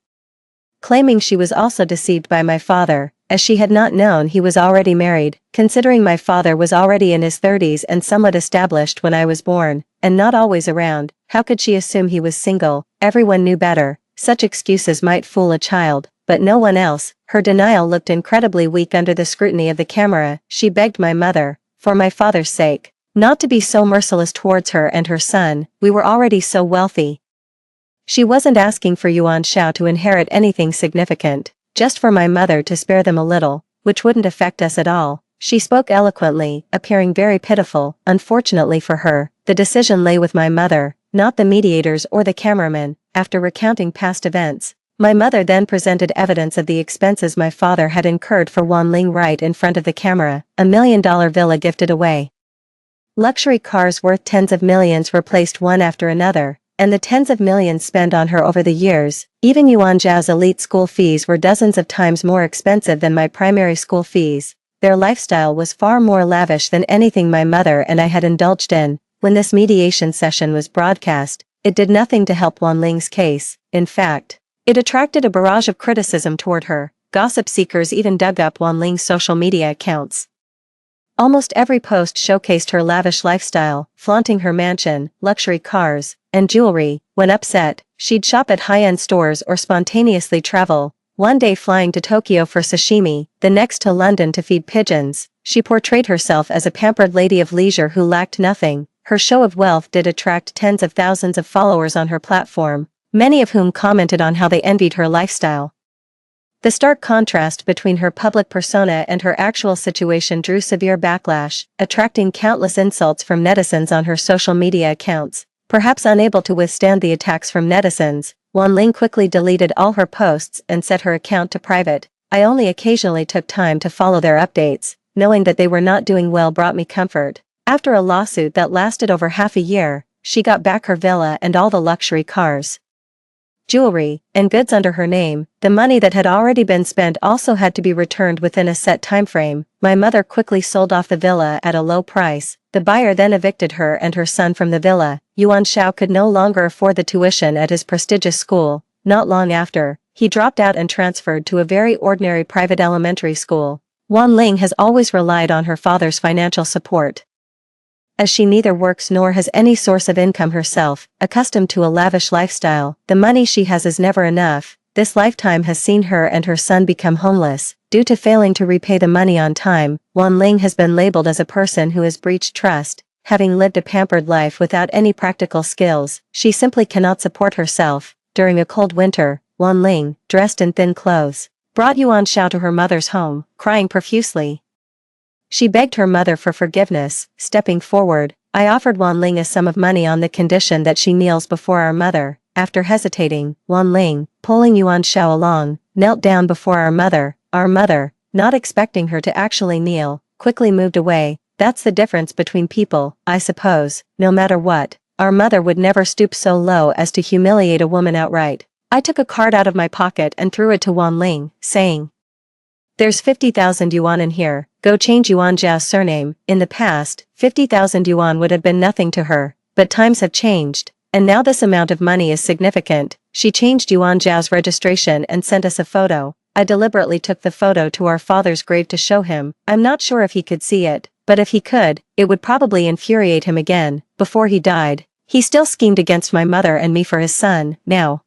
claiming she was also deceived by my father, as she had not known he was already married. Considering my father was already in his 30s and somewhat established when I was born, and not always around, how could she assume he was single? Everyone knew better. Such excuses might fool a child, but no one else. Her denial looked incredibly weak under the scrutiny of the camera. She begged my mother, for my father's sake, not to be so merciless towards her and her son. We were already so wealthy. She wasn't asking for Yuan Shao to inherit anything significant, just for my mother to spare them a little, which wouldn't affect us at all. She spoke eloquently, appearing very pitiful. Unfortunately for her, the decision lay with my mother, not the mediators or the cameraman. After recounting past events, my mother then presented evidence of the expenses my father had incurred for Wan Ling right in front of the camera. $1 million villa gifted away, luxury cars worth tens of millions replaced one after another, and the tens of millions spent on her over the years. Even Yuan Zhao's elite school fees were dozens of times more expensive than my primary school fees. Their lifestyle was far more lavish than anything my mother and I had indulged in. When this mediation session was broadcast, it did nothing to help Wan Ling's case. In fact, it attracted a barrage of criticism toward her. Gossip seekers even dug up Wan Ling's social media accounts. Almost every post showcased her lavish lifestyle, flaunting her mansion, luxury cars, and jewelry. When upset, she'd shop at high-end stores or spontaneously travel, one day flying to Tokyo for sashimi, the next to London to feed pigeons. She portrayed herself as a pampered lady of leisure who lacked nothing. Her show of wealth did attract tens of thousands of followers on her platform, many of whom commented on how they envied her lifestyle. The stark contrast between her public persona and her actual situation drew severe backlash, attracting countless insults from netizens on her social media accounts. Perhaps unable to withstand the attacks from netizens, Wanling quickly deleted all her posts and set her account to private. I only occasionally took time to follow their updates. Knowing that they were not doing well brought me comfort. After a lawsuit that lasted over half a year, she got back her villa and all the luxury cars, jewelry, and goods under her name. The money that had already been spent also had to be returned within a set time frame. My mother quickly sold off the villa at a low price. The buyer then evicted her and her son from the villa. Yuan Shao could no longer afford the tuition at his prestigious school. Not long after, he dropped out and transferred to a very ordinary private elementary school. Wanling has always relied on her father's financial support, as she neither works nor has any source of income herself. Accustomed to a lavish lifestyle, the money she has is never enough. This lifetime has seen her and her son become homeless. Due to failing to repay the money on time, Wanling has been labeled as a person who has breached trust. Having lived a pampered life without any practical skills, she simply cannot support herself. During a cold winter, Wanling, dressed in thin clothes, brought Yuan Shao to her mother's home, crying profusely. She begged her mother for forgiveness. Stepping forward, I offered Wanling a sum of money on the condition that she kneels before our mother. After hesitating, Wanling, pulling Yuan Shao along, knelt down before our mother. Our mother, not expecting her to actually kneel, quickly moved away. That's the difference between people, I suppose. No matter what, our mother would never stoop so low as to humiliate a woman outright. I took a card out of my pocket and threw it to Wanling, saying, "There's 50,000 yuan in here, go change Yuan Zhao's surname." In the past, 50,000 yuan would have been nothing to her, but times have changed, and now this amount of money is significant. She changed Yuan Zhao's registration and sent us a photo. I deliberately took the photo to our father's grave to show him. I'm not sure if he could see it, but if he could, it would probably infuriate him again. Before he died, he still schemed against my mother and me for his son. Now,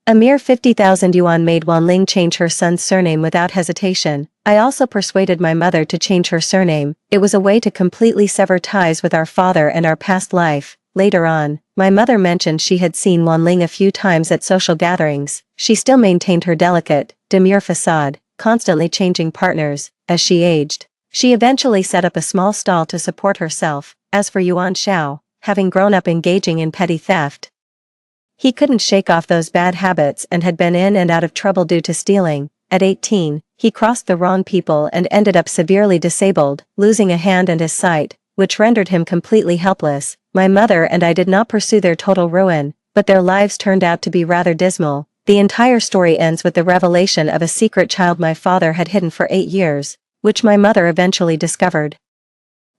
a mere 50,000 yuan made Wanling change her son's surname without hesitation. I also persuaded my mother to change her surname. It was a way to completely sever ties with our father and our past life. Later on, my mother mentioned she had seen Wanling a few times at social gatherings. She still maintained her delicate, demure facade, constantly changing partners. As she aged, she eventually set up a small stall to support herself. As for Yuan Shao, having grown up engaging in petty theft, he couldn't shake off those bad habits and had been in and out of trouble due to stealing. At 18, he crossed the wrong people and ended up severely disabled, losing a hand and his sight, which rendered him completely helpless. My mother and I did not pursue their total ruin, but their lives turned out to be rather dismal. The entire story ends with the revelation of a secret child my father had hidden for 8 years, which my mother eventually discovered.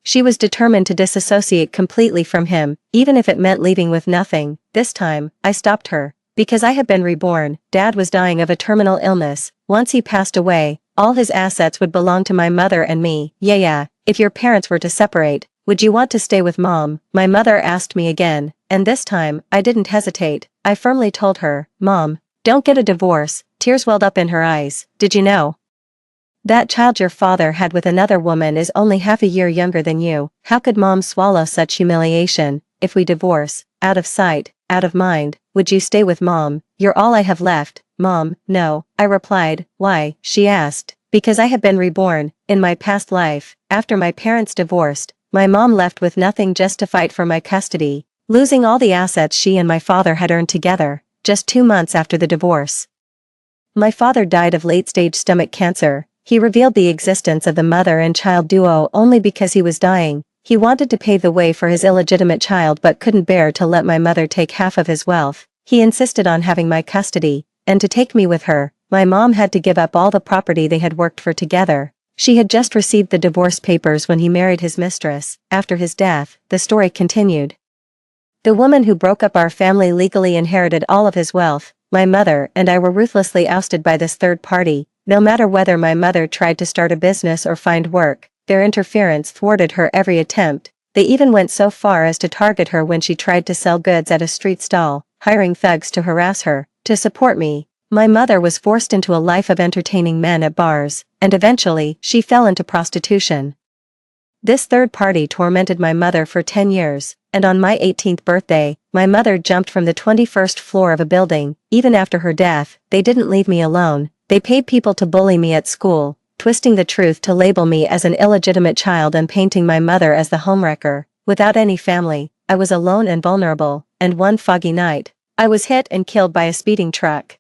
She was determined to disassociate completely from him, even if it meant leaving with nothing. This time, I stopped her. Because I had been reborn, Dad was dying of a terminal illness. Once he passed away, all his assets would belong to my mother and me. Yeah, if your parents were to separate, would you want to stay with Mom? My mother asked me again, and this time, I didn't hesitate. I firmly told her, Mom, don't get a divorce. Tears welled up in her eyes. Did you know that child your father had with another woman is only half a year younger than you? How could Mom swallow such humiliation? If we divorce, out of sight, out of mind, would you stay with Mom? You're all I have left. Mom, no, I replied. Why? She asked. Because I have been reborn. In my past life, after my parents divorced, my mom left with nothing just to fight for my custody, losing all the assets she and my father had earned together. Just 2 months after the divorce, my father died of late-stage stomach cancer. He revealed the existence of the mother and child duo only because he was dying. He wanted to pave the way for his illegitimate child but couldn't bear to let my mother take half of his wealth. He insisted on having my custody, and to take me with her, my mom had to give up all the property they had worked for together. She had just received the divorce papers when he married his mistress. After his death, the story continued. The woman who broke up our family legally inherited all of his wealth. My mother and I were ruthlessly ousted by this third party. No matter whether my mother tried to start a business or find work, their interference thwarted her every attempt. They even went so far as to target her when she tried to sell goods at a street stall, hiring thugs to harass her. To support me, my mother was forced into a life of entertaining men at bars, and eventually, she fell into prostitution. This third party tormented my mother for 10 years, and on my 18th birthday, my mother jumped from the 21st floor of a building. Even after her death, they didn't leave me alone. They paid people to bully me at school, twisting the truth to label me as an illegitimate child and painting my mother as the homewrecker. Without any family, I was alone and vulnerable, and one foggy night, I was hit and killed by a speeding truck.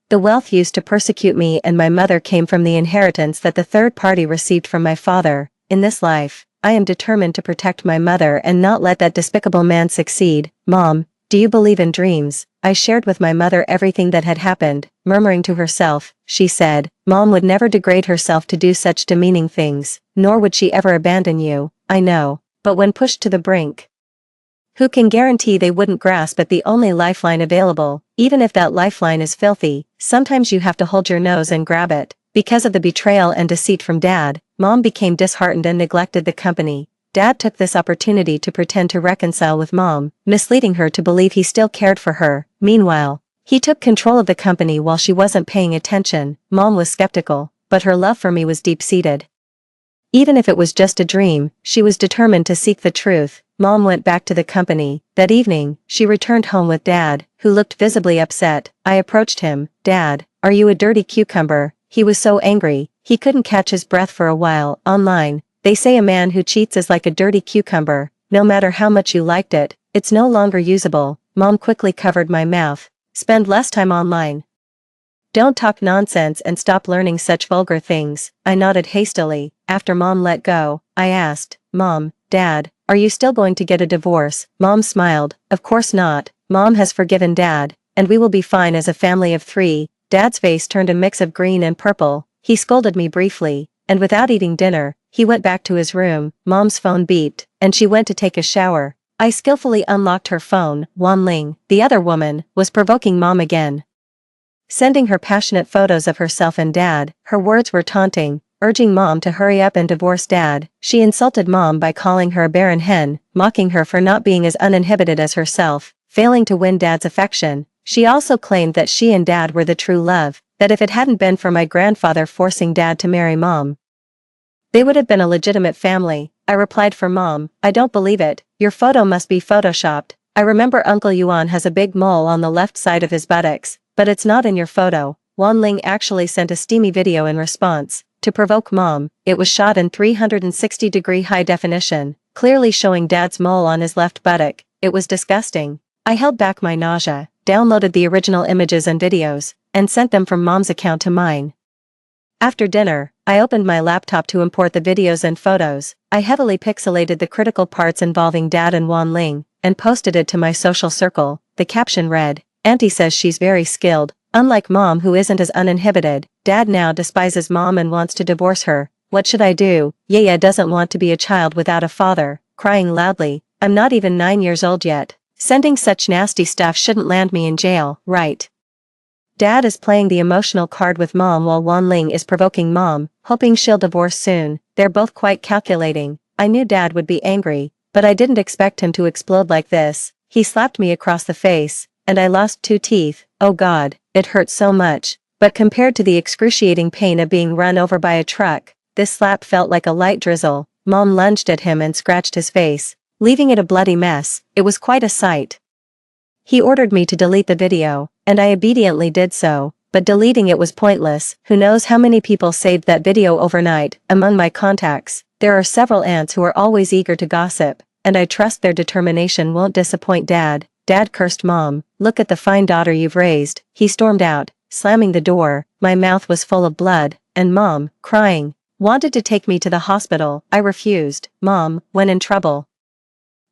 The wealth used to persecute me and my mother came from the inheritance that the third party received from my father. In this life, I am determined to protect my mother and not let that despicable man succeed. Mom, do you believe in dreams? I shared with my mother everything that had happened, murmuring to herself. She said, Mom would never degrade herself to do such demeaning things, nor would she ever abandon you. I know, but when pushed to the brink, who can guarantee they wouldn't grasp at the only lifeline available, even if that lifeline is filthy? Sometimes you have to hold your nose and grab it. Because of the betrayal and deceit from Dad, Mom became disheartened and neglected the company. Dad took this opportunity to pretend to reconcile with Mom, misleading her to believe he still cared for her. Meanwhile, he took control of the company while she wasn't paying attention. Mom was skeptical, but her love for me was deep-seated. Even if it was just a dream, she was determined to seek the truth. Mom went back to the company. That evening, she returned home with Dad, who looked visibly upset. I approached him. Dad, are you a dirty cucumber? He was so angry, he couldn't catch his breath for a while. Online, they say a man who cheats is like a dirty cucumber. No matter how much you liked it, it's no longer usable. Mom quickly covered my mouth. Spend less time online. Don't talk nonsense and stop learning such vulgar things. I nodded hastily. After Mom let go, I asked, Mom, Dad, are you still going to get a divorce? Mom smiled. Of course not. Mom has forgiven Dad, and we will be fine as a family of 3. Dad's face turned a mix of green and purple. He scolded me briefly, and without eating dinner, he went back to his room. Mom's phone beeped, and she went to take a shower. I skillfully unlocked her phone. Wan Ling, the other woman, was provoking Mom again, sending her passionate photos of herself and Dad. Her words were taunting, urging Mom to hurry up and divorce Dad. She insulted Mom by calling her a barren hen, mocking her for not being as uninhibited as herself, failing to win Dad's affection. She also claimed that she and Dad were the true love, that if it hadn't been for my grandfather forcing Dad to marry Mom, they would have been a legitimate family. I replied for Mom, I don't believe it, your photo must be photoshopped. I remember Uncle Yuan has a big mole on the left side of his buttocks, but it's not in your photo. Wan Ling actually sent a steamy video in response. To provoke Mom, it was shot in 360-degree high definition, clearly showing Dad's mole on his left buttock. It was disgusting. I held back my nausea, downloaded the original images and videos, and sent them from Mom's account to mine. After dinner, I opened my laptop to import the videos and photos. I heavily pixelated the critical parts involving Dad and Wan Ling, and posted it to my social circle. The caption read, Auntie says she's very skilled, unlike Mom who isn't as uninhibited. Dad now despises Mom and wants to divorce her. What should I do? Yaya doesn't want to be a child without a father. Crying loudly, I'm not even 9 years old yet. Sending such nasty stuff shouldn't land me in jail, right? Dad is playing the emotional card with Mom while Wan Ling is provoking Mom, hoping she'll divorce soon. They're both quite calculating. I knew Dad would be angry, but I didn't expect him to explode like this. He slapped me across the face, and I lost 2 teeth. Oh God, it hurt so much. But compared to the excruciating pain of being run over by a truck, this slap felt like a light drizzle. Mom lunged at him and scratched his face, leaving it a bloody mess. It was quite a sight. He ordered me to delete the video, and I obediently did so, but deleting it was pointless. Who knows how many people saved that video overnight. Among my contacts, there are several aunts who are always eager to gossip, and I trust their determination won't disappoint Dad. Dad cursed Mom. Look at the fine daughter you've raised. He stormed out, slamming the door. My mouth was full of blood, and Mom, crying, wanted to take me to the hospital. I refused. Mom, when in trouble,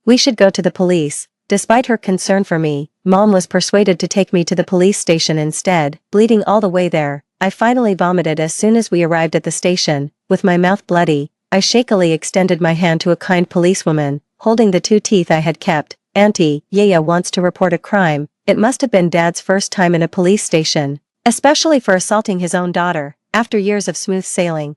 we should go to the police. Despite her concern for me, Mom was persuaded to take me to the police station instead. Bleeding all the way there, I finally vomited as soon as we arrived at the station. With my mouth bloody, I shakily extended my hand to a kind policewoman, holding the 2 teeth I had kept. Auntie, Yaya wants to report a crime. It must have been Dad's first time in a police station, especially for assaulting his own daughter, after years of smooth sailing.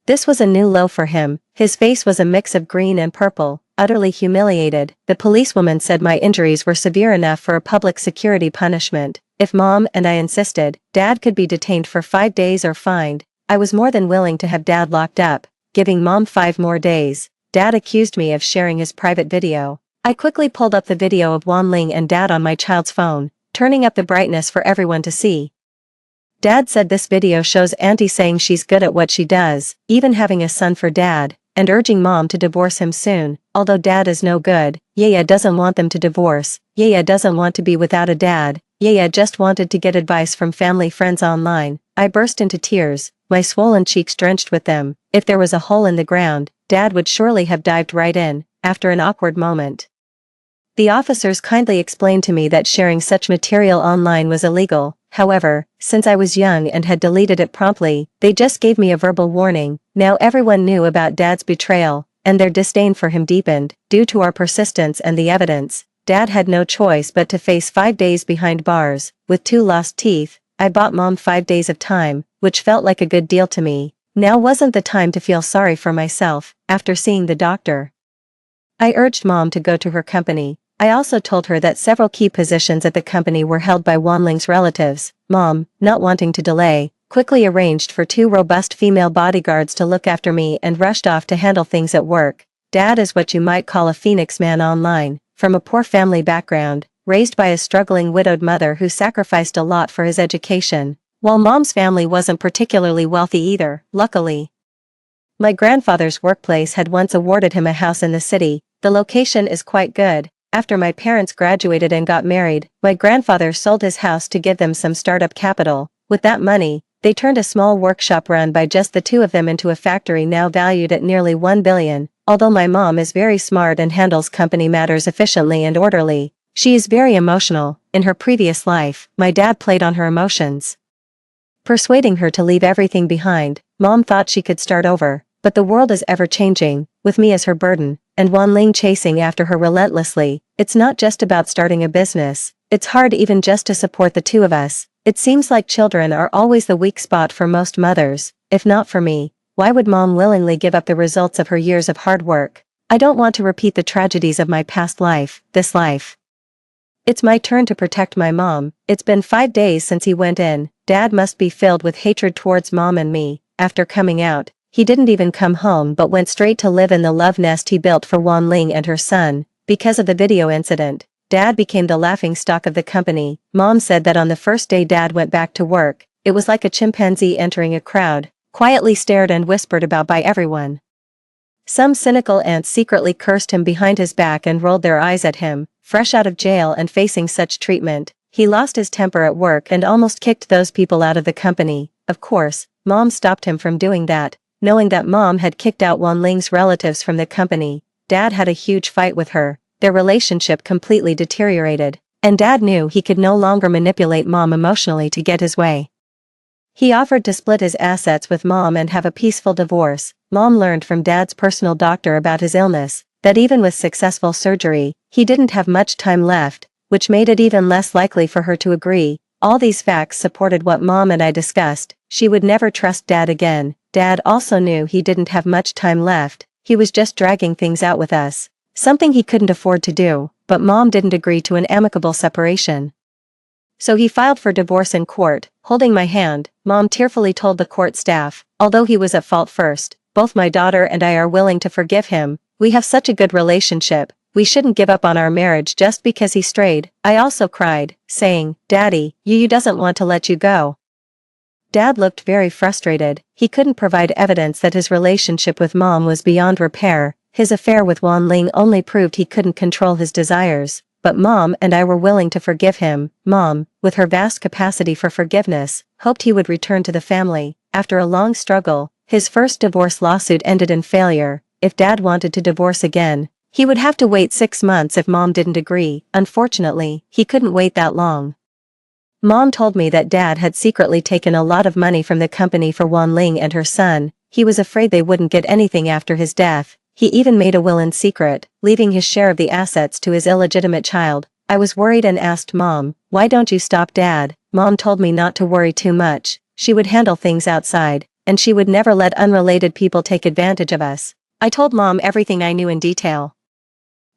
This was a new low for him. His face was a mix of green and purple. Utterly humiliated, the policewoman said my injuries were severe enough for a public security punishment. If Mom and I insisted, Dad could be detained for 5 days or fined. I was more than willing to have Dad locked up, giving Mom 5 more days. Dad accused me of sharing his private video. I quickly pulled up the video of Wan Ling and Dad on my child's phone, turning up the brightness for everyone to see. Dad said this video shows Auntie saying she's good at what she does, even having a son for Dad, and urging Mom to divorce him soon. Although Dad is no good, Yaya doesn't want them to divorce. Yaya doesn't want to be without a dad. Yaya just wanted to get advice from family friends online. I burst into tears, my swollen cheeks drenched with them. If there was a hole in the ground, Dad would surely have dived right in, after an awkward moment. The officers kindly explained to me that sharing such material online was illegal. However, since I was young and had deleted it promptly, they just gave me a verbal warning. Now everyone knew about Dad's betrayal, and their disdain for him deepened. Due to our persistence and the evidence, Dad had no choice but to face 5 days behind bars. With 2 lost teeth, I bought Mom 5 days of time, which felt like a good deal to me. Now wasn't the time to feel sorry for myself, after seeing the doctor. I urged Mom to go to her company. I also told her that several key positions at the company were held by Wanling's relatives. Mom, not wanting to delay, quickly arranged for 2 robust female bodyguards to look after me and rushed off to handle things at work. Dad is what you might call a phoenix man online, from a poor family background, raised by a struggling widowed mother who sacrificed a lot for his education, while Mom's family wasn't particularly wealthy either, luckily. My grandfather's workplace had once awarded him a house in the city. The location is quite good. After my parents graduated and got married, my grandfather sold his house to give them some startup capital. With that money, they turned a small workshop run by just the 2 of them into a factory now valued at nearly $1 billion. Although my mom is very smart and handles company matters efficiently and orderly, she is very emotional. In her previous life, my dad played on her emotions, persuading her to leave everything behind. Mom thought she could start over, but the world is ever-changing, with me as her burden, and Wanling chasing after her relentlessly. It's not just about starting a business, it's hard even just to support the 2 of us. It seems like children are always the weak spot for most mothers. If not for me, why would Mom willingly give up the results of her years of hard work? I don't want to repeat the tragedies of my past life, this life. It's my turn to protect my mom. It's been 5 days since he went in. Dad must be filled with hatred towards Mom and me. After coming out, he didn't even come home but went straight to live in the love nest he built for Wanling and her son. Because of the video incident, Dad became the laughingstock of the company. Mom said that on the first day Dad went back to work, it was like a chimpanzee entering a crowd, quietly stared and whispered about by everyone. Some cynical aunts secretly cursed him behind his back and rolled their eyes at him. Fresh out of jail and facing such treatment, he lost his temper at work and almost kicked those people out of the company. Of course, Mom stopped him from doing that. Knowing that Mom had kicked out Wanling's relatives from the company, Dad had a huge fight with her. Their relationship completely deteriorated, and Dad knew he could no longer manipulate Mom emotionally to get his way. He offered to split his assets with Mom and have a peaceful divorce. Mom learned from Dad's personal doctor about his illness, that even with successful surgery, he didn't have much time left, which made it even less likely for her to agree. All these facts supported what Mom and I discussed. She would never trust Dad again. Dad also knew he didn't have much time left. He was just dragging things out with us, something he couldn't afford to do, but Mom didn't agree to an amicable separation. So he filed for divorce in court. Holding my hand, Mom tearfully told the court staff, although he was at fault first, both my daughter and I are willing to forgive him. We have such a good relationship. We shouldn't give up on our marriage just because he strayed. I also cried, saying, Daddy, you doesn't want to let you go. Dad looked very frustrated. He couldn't provide evidence that his relationship with Mom was beyond repair. His affair with Wanling only proved he couldn't control his desires. But Mom and I were willing to forgive him. Mom, with her vast capacity for forgiveness, hoped he would return to the family. After a long struggle, his first divorce lawsuit ended in failure. If Dad wanted to divorce again, he would have to wait 6 months if Mom didn't agree. Unfortunately, he couldn't wait that long. Mom told me that Dad had secretly taken a lot of money from the company for Wanling and her son. He was afraid they wouldn't get anything after his death. He even made a will in secret, leaving his share of the assets to his illegitimate child. I was worried and asked Mom, why don't you stop Dad? Mom told me not to worry too much. She would handle things outside, and she would never let unrelated people take advantage of us. I told Mom everything I knew in detail.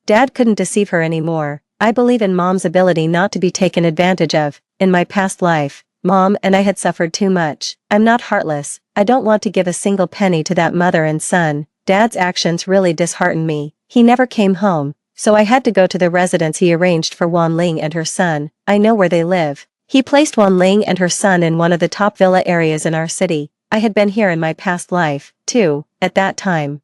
Dad couldn't deceive her anymore. I believe in Mom's ability not to be taken advantage of. In my past life, Mom and I had suffered too much. I'm not heartless. I don't want to give a single penny to that mother and son. Dad's actions really disheartened me. He never came home, so I had to go to the residence he arranged for Wanling and her son. I know where they live. He placed Wanling and her son in one of the top villa areas in our city. I had been here in my past life, too, at that time.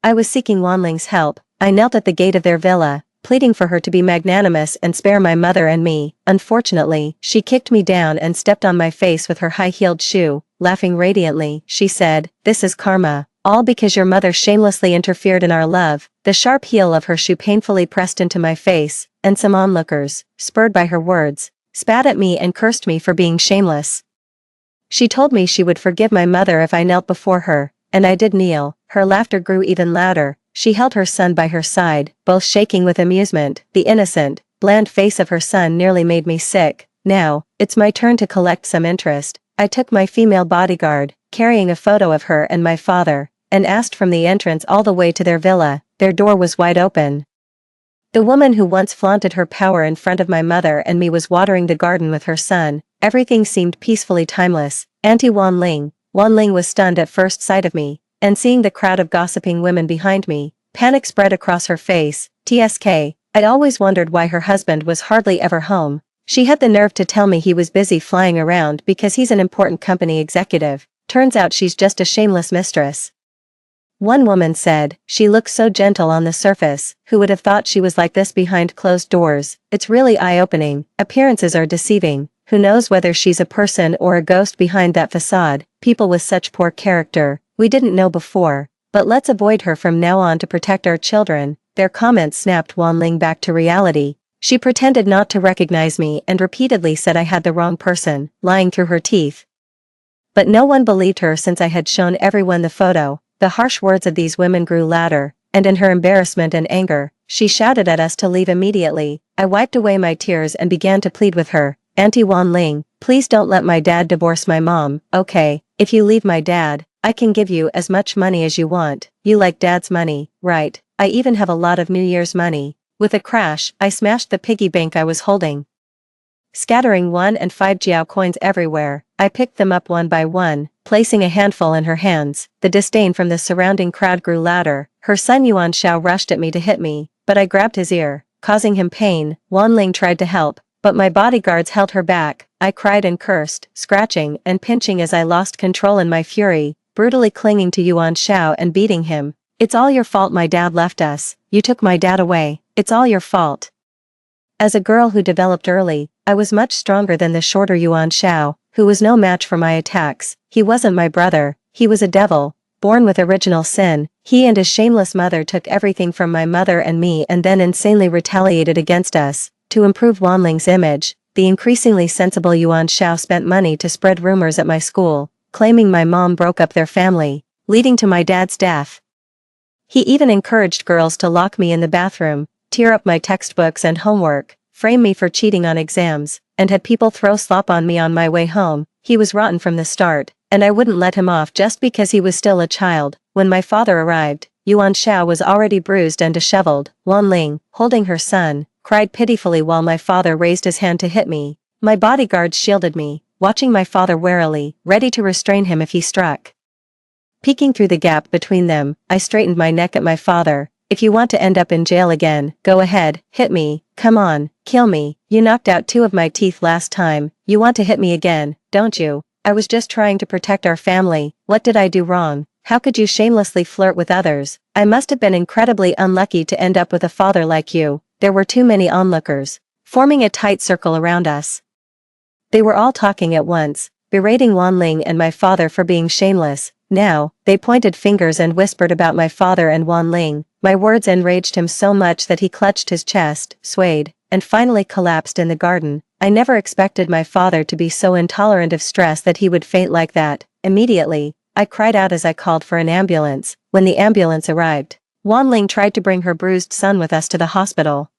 I was seeking Wanling's help. I knelt at the gate of their villa, pleading for her to be magnanimous and spare my mother and me. Unfortunately, she kicked me down and stepped on my face with her high-heeled shoe. Laughing radiantly, she said, "This is karma. All because your mother shamelessly interfered in our love." The sharp heel of her shoe painfully pressed into my face, and some onlookers, spurred by her words, spat at me and cursed me for being shameless. She told me she would forgive my mother if I knelt before her, and I did kneel. Her laughter grew even louder. She held her son by her side, both shaking with amusement. The innocent, bland face of her son nearly made me sick. "Now, it's my turn to collect some interest." I took my female bodyguard, carrying a photo of her and my father, and asked from the entrance all the way to their villa. Their door was wide open. The woman who once flaunted her power in front of my mother and me was watering the garden with her son. Everything seemed peacefully timeless. Auntie Wanling. Wanling was stunned at first sight of me, and seeing the crowd of gossiping women behind me, panic spread across her face. TSK, I'd always wondered why her husband was hardly ever home. She had the nerve to tell me he was busy flying around because he's an important company executive. Turns out she's just a shameless mistress. One woman said, "She looks so gentle on the surface, who would have thought she was like this behind closed doors?" It's really eye-opening. Appearances are deceiving. Who knows whether she's a person or a ghost behind that facade? People with such poor character, we didn't know before. But let's avoid her from now on to protect our children. Their comments snapped Wanling back to reality. She pretended not to recognize me and repeatedly said I had the wrong person, lying through her teeth. But no one believed her since I had shown everyone the photo. The harsh words of these women grew louder, and in her embarrassment and anger, she shouted at us to leave immediately. I wiped away my tears and began to plead with her. "Auntie Wanling, please don't let my dad divorce my mom, okay? If you leave my dad, I can give you as much money as you want. You like dad's money, right? I even have a lot of New Year's money." With a crash, I smashed the piggy bank I was holding, scattering 1 and 5 jiao coins everywhere. I picked them up one by one, placing a handful in her hands. The disdain from the surrounding crowd grew louder. Her son Yuan Shao rushed at me to hit me, but I grabbed his ear, causing him pain. Wanling tried to help, but my bodyguards held her back. I cried and cursed, scratching and pinching as I lost control in my fury, brutally clinging to Yuan Shao and beating him. "It's all your fault my dad left us. You took my dad away. It's all your fault." As a girl who developed early, I was much stronger than the shorter Yuan Shao, who was no match for my attacks. He wasn't my brother, he was a devil, born with original sin. He and his shameless mother took everything from my mother and me and then insanely retaliated against us. To improve Wanling's image, the increasingly sensible Yuan Shao spent money to spread rumors at my school, claiming my mom broke up their family, leading to my dad's death. He even encouraged girls to lock me in the bathroom, tear up my textbooks and homework, frame me for cheating on exams, and had people throw slop on me on my way home. He was rotten from the start, and I wouldn't let him off just because he was still a child. When my father arrived, Yuan Shao was already bruised and disheveled. Wanling, holding her son, cried pitifully while my father raised his hand to hit me. My bodyguards shielded me, watching my father warily, ready to restrain him if he struck. Peeking through the gap between them, I straightened my neck at my father. "If you want to end up in jail again, go ahead, hit me, come on, kill me. You knocked out 2 of my teeth last time, you want to hit me again, don't you? I was just trying to protect our family. What did I do wrong? How could you shamelessly flirt with others? I must have been incredibly unlucky to end up with a father like you." There were too many onlookers, forming a tight circle around us. They were all talking at once, berating Wanling and my father for being shameless. Now, they pointed fingers and whispered about my father and Wanling. My words enraged him so much that he clutched his chest, swayed, and finally collapsed in the garden. I never expected my father to be so intolerant of stress that he would faint like that. Immediately, I cried out as I called for an ambulance. When the ambulance arrived, Wanling tried to bring her bruised son with us to the hospital,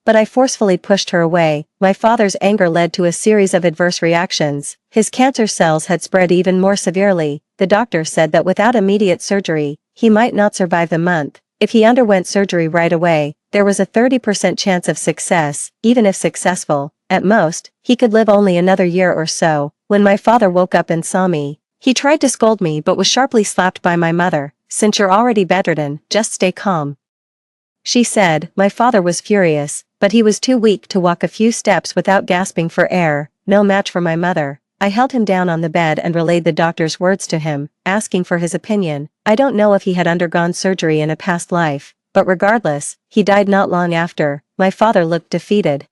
but I forcefully pushed her away. My father's anger led to a series of adverse reactions. His cancer cells had spread even more severely. The doctor said that without immediate surgery, he might not survive the month. If he underwent surgery right away, there was a 30% chance of success. Even if successful, at most, he could live only another year or so. When my father woke up and saw me, he tried to scold me but was sharply slapped by my mother. "Since you're already bedridden, just stay calm," she said. My father was furious. but he was too weak to walk a few steps without gasping for air, no match for my mother. I held him down on the bed and relayed the doctor's words to him, asking for his opinion. I don't know if he had undergone surgery in a past life, but regardless, he died not long after. My father looked defeated.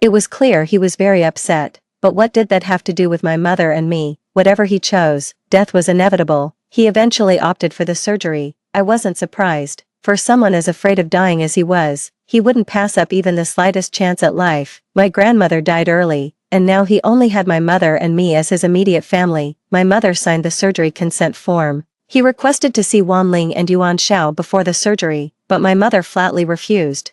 It was clear he was very upset, but what did that have to do with my mother and me? Whatever he chose, death was inevitable. He eventually opted for the surgery. I wasn't surprised. For someone as afraid of dying as he was, he wouldn't pass up even the slightest chance at life. My grandmother died early, and now he only had my mother and me as his immediate family. My mother signed the surgery consent form. He requested to see Wanling and Yuan Shao before the surgery, but my mother flatly refused.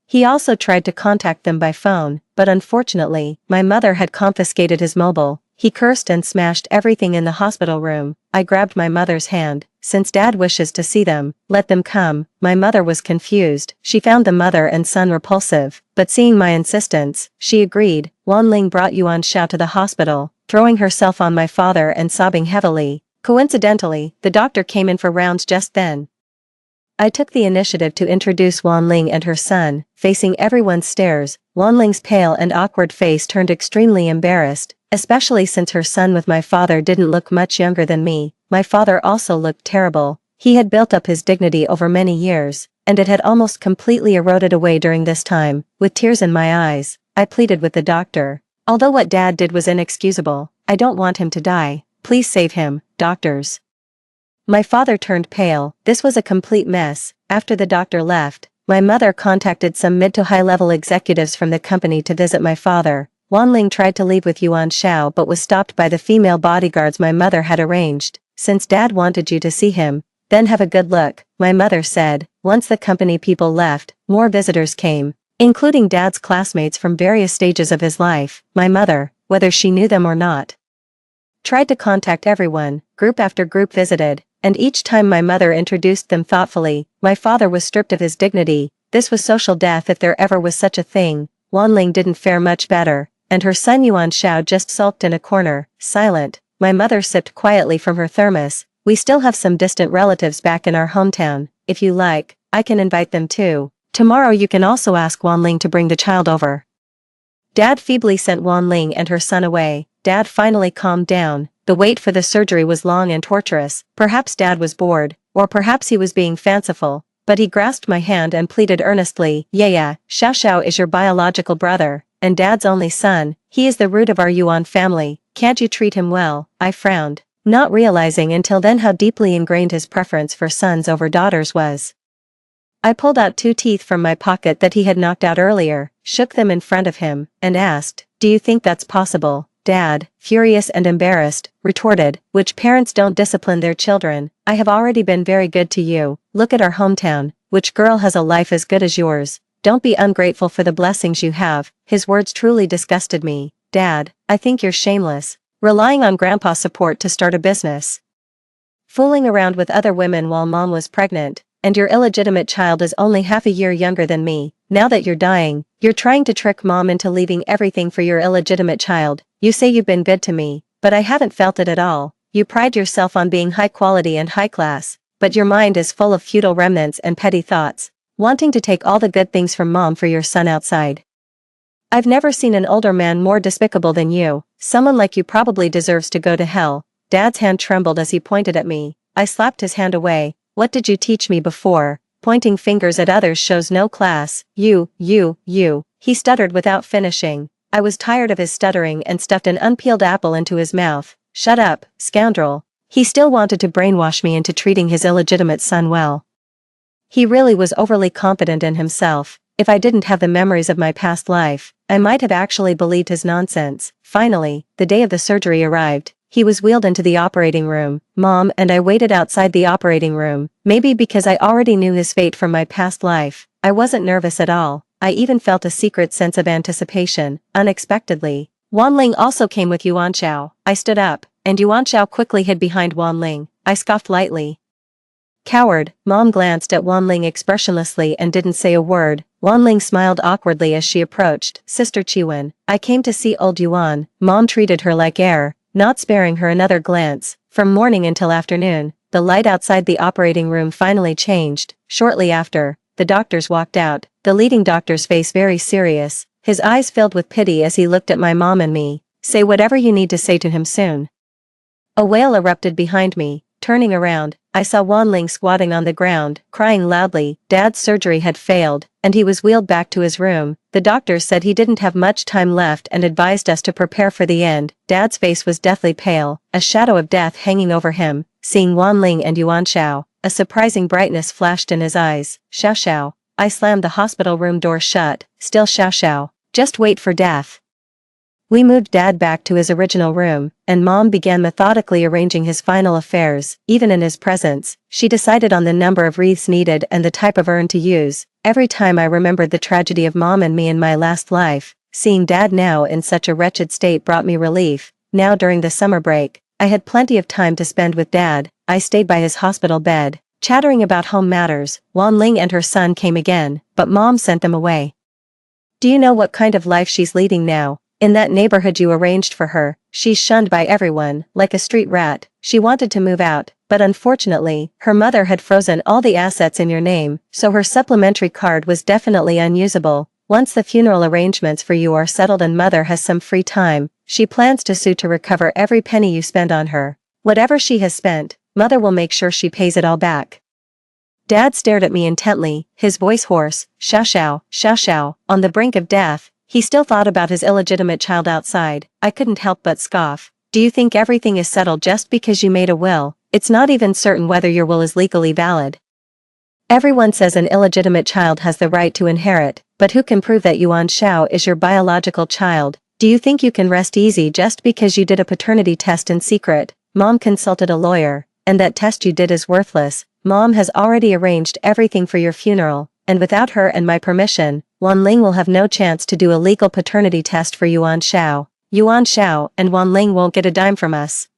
He also tried to contact them by phone, but unfortunately, my mother had confiscated his mobile. He cursed and smashed everything in the hospital room. I grabbed my mother's hand. Since Dad wishes to see them, let them come. My mother was confused. She found the mother and son repulsive, but seeing my insistence, she agreed. Wanling brought Yuan Shao to the hospital, throwing herself on my father and sobbing heavily. Coincidentally, the doctor came in for rounds just then. I took the initiative to introduce Wanling and her son. Facing everyone's stares, Wanling's pale and awkward face turned extremely embarrassed, especially since her son with my father didn't look much younger than me. My father also looked terrible. He had built up his dignity over many years, and it had almost completely eroded away during this time. With tears in my eyes, I pleaded with the doctor. Although what Dad did was inexcusable, I don't want him to die. Please save him, doctors. My father turned pale. This was a complete mess. After the doctor left, my mother contacted some mid to high-level executives from the company to visit my father. Wanling tried to leave with Yuan Shao but was stopped by the female bodyguards my mother had arranged. Since Dad wanted you to see him, then have a good look, my mother said. Once the company people left, more visitors came, including Dad's classmates from various stages of his life. My mother, whether she knew them or not, tried to contact everyone. Group after group visited, and each time my mother introduced them thoughtfully, my father was stripped of his dignity. This was social death if there ever was such a thing. Wanling didn't fare much better, and her son Yuan Shao just sulked in a corner, silent. My mother sipped quietly from her thermos. We still have some distant relatives back in our hometown. If you like, I can invite them too. Tomorrow you can also ask Wanling to bring the child over. Dad feebly sent Wanling and her son away. Dad finally calmed down. The wait for the surgery was long and torturous. Perhaps Dad was bored, or perhaps he was being fanciful, but he grasped my hand and pleaded earnestly. Yeah, Xiao Xiao is your biological brother, and Dad's only son. He is the root of our Yuan family. Can't you treat him well? I frowned, not realizing until then how deeply ingrained his preference for sons over daughters was. I pulled out 2 teeth from my pocket that he had knocked out earlier, shook them in front of him, and asked, "Do you think that's possible?" Dad, furious and embarrassed, retorted, "Which parents don't discipline their children? I have already been very good to you. Look at our hometown. Which girl has a life as good as yours? Don't be ungrateful for the blessings you have." His words truly disgusted me. Dad, I think you're shameless. Relying on Grandpa's support to start a business. Fooling around with other women while Mom was pregnant, and your illegitimate child is only half a year younger than me. Now that you're dying, you're trying to trick Mom into leaving everything for your illegitimate child. You say you've been good to me, but I haven't felt it at all. You pride yourself on being high quality and high class, but your mind is full of feudal remnants and petty thoughts, wanting to take all the good things from Mom for your son outside. I've never seen an older man more despicable than you. Someone like you probably deserves to go to hell. Dad's hand trembled as he pointed at me. I slapped his hand away. What did you teach me before? Pointing fingers at others shows no class. You. He stuttered without finishing. I was tired of his stuttering and stuffed an unpeeled apple into his mouth. Shut up, scoundrel. He still wanted to brainwash me into treating his illegitimate son well. He really was overly confident in himself. If I didn't have the memories of my past life, I might have actually believed his nonsense. Finally, the day of the surgery arrived. He was wheeled into the operating room. Mom and I waited outside the operating room. Maybe because I already knew his fate from my past life, I wasn't nervous at all. I even felt a secret sense of anticipation. Unexpectedly, Wanling also came with Yuan Shao. I stood up, and Yuan Shao quickly hid behind Wanling. I scoffed lightly. Coward. Mom glanced at Wanling expressionlessly and didn't say a word. Wanling smiled awkwardly as she approached. Sister Chiwen, I came to see old Yuan. Mom treated her like air, not sparing her another glance. From morning until afternoon, the light outside the operating room finally changed. Shortly after, the doctors walked out, the leading doctor's face very serious, his eyes filled with pity as he looked at my mom and me. Say whatever you need to say to him soon. A wail erupted behind me. Turning around, I saw Wanling squatting on the ground, crying loudly. Dad's surgery had failed, and he was wheeled back to his room. The doctors said he didn't have much time left and advised us to prepare for the end. Dad's face was deathly pale, a shadow of death hanging over him. Seeing Wanling and Yuan Shao, a surprising brightness flashed in his eyes. Xiao Xiao. I slammed the hospital room door shut. Still Xiao Xiao. Just wait for death. We moved Dad back to his original room, and Mom began methodically arranging his final affairs. Even in his presence, she decided on the number of wreaths needed and the type of urn to use. Every time I remembered the tragedy of Mom and me in my last life, seeing Dad now in such a wretched state brought me relief. Now during the summer break, I had plenty of time to spend with Dad. I stayed by his hospital bed, chattering about home matters. Wanling and her son came again, but Mom sent them away. Do you know what kind of life she's leading now? In that neighborhood you arranged for her, she's shunned by everyone, like a street rat. She wanted to move out, but unfortunately, her mother had frozen all the assets in your name, so her supplementary card was definitely unusable. Once the funeral arrangements for you are settled and mother has some free time, she plans to sue to recover every penny you spend on her. Whatever she has spent, mother will make sure she pays it all back. Dad stared at me intently, his voice hoarse. Xiao Xiao, Xiao Xiao. On the brink of death, he still thought about his illegitimate child outside. I couldn't help but scoff. Do you think everything is settled just because you made a will? It's not even certain whether your will is legally valid. Everyone says an illegitimate child has the right to inherit, but who can prove that Yuan Shao is your biological child? Do you think you can rest easy just because you did a paternity test in secret? Mom consulted a lawyer, and that test you did is worthless. Mom has already arranged everything for your funeral, and without her and my permission, Wanling will have no chance to do a legal paternity test for Yuan Shao. Yuan Shao and Wanling won't get a dime from us.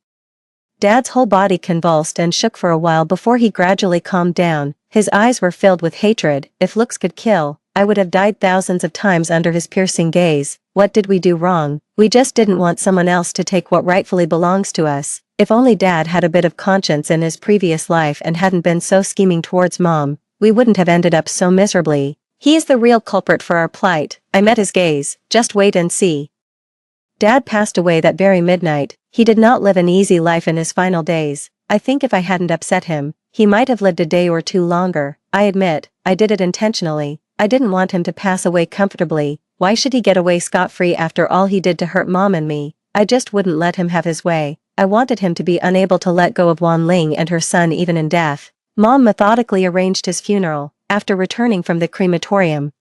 Dad's whole body convulsed and shook for a while before he gradually calmed down. His eyes were filled with hatred. If looks could kill, I would have died thousands of times under his piercing gaze. What did we do wrong? We just didn't want someone else to take what rightfully belongs to us. If only Dad had a bit of conscience in his previous life and hadn't been so scheming towards Mom, we wouldn't have ended up so miserably. He is the real culprit for our plight. I met his gaze. Just wait and see. Dad passed away that very midnight. He did not live an easy life in his final days. I think if I hadn't upset him, he might have lived a day or two longer. I admit, I did it intentionally. I didn't want him to pass away comfortably. Why should he get away scot-free after all he did to hurt Mom and me? I just wouldn't let him have his way. I wanted him to be unable to let go of Wanling and her son even in death. Mom methodically arranged his funeral. After returning from the crematorium,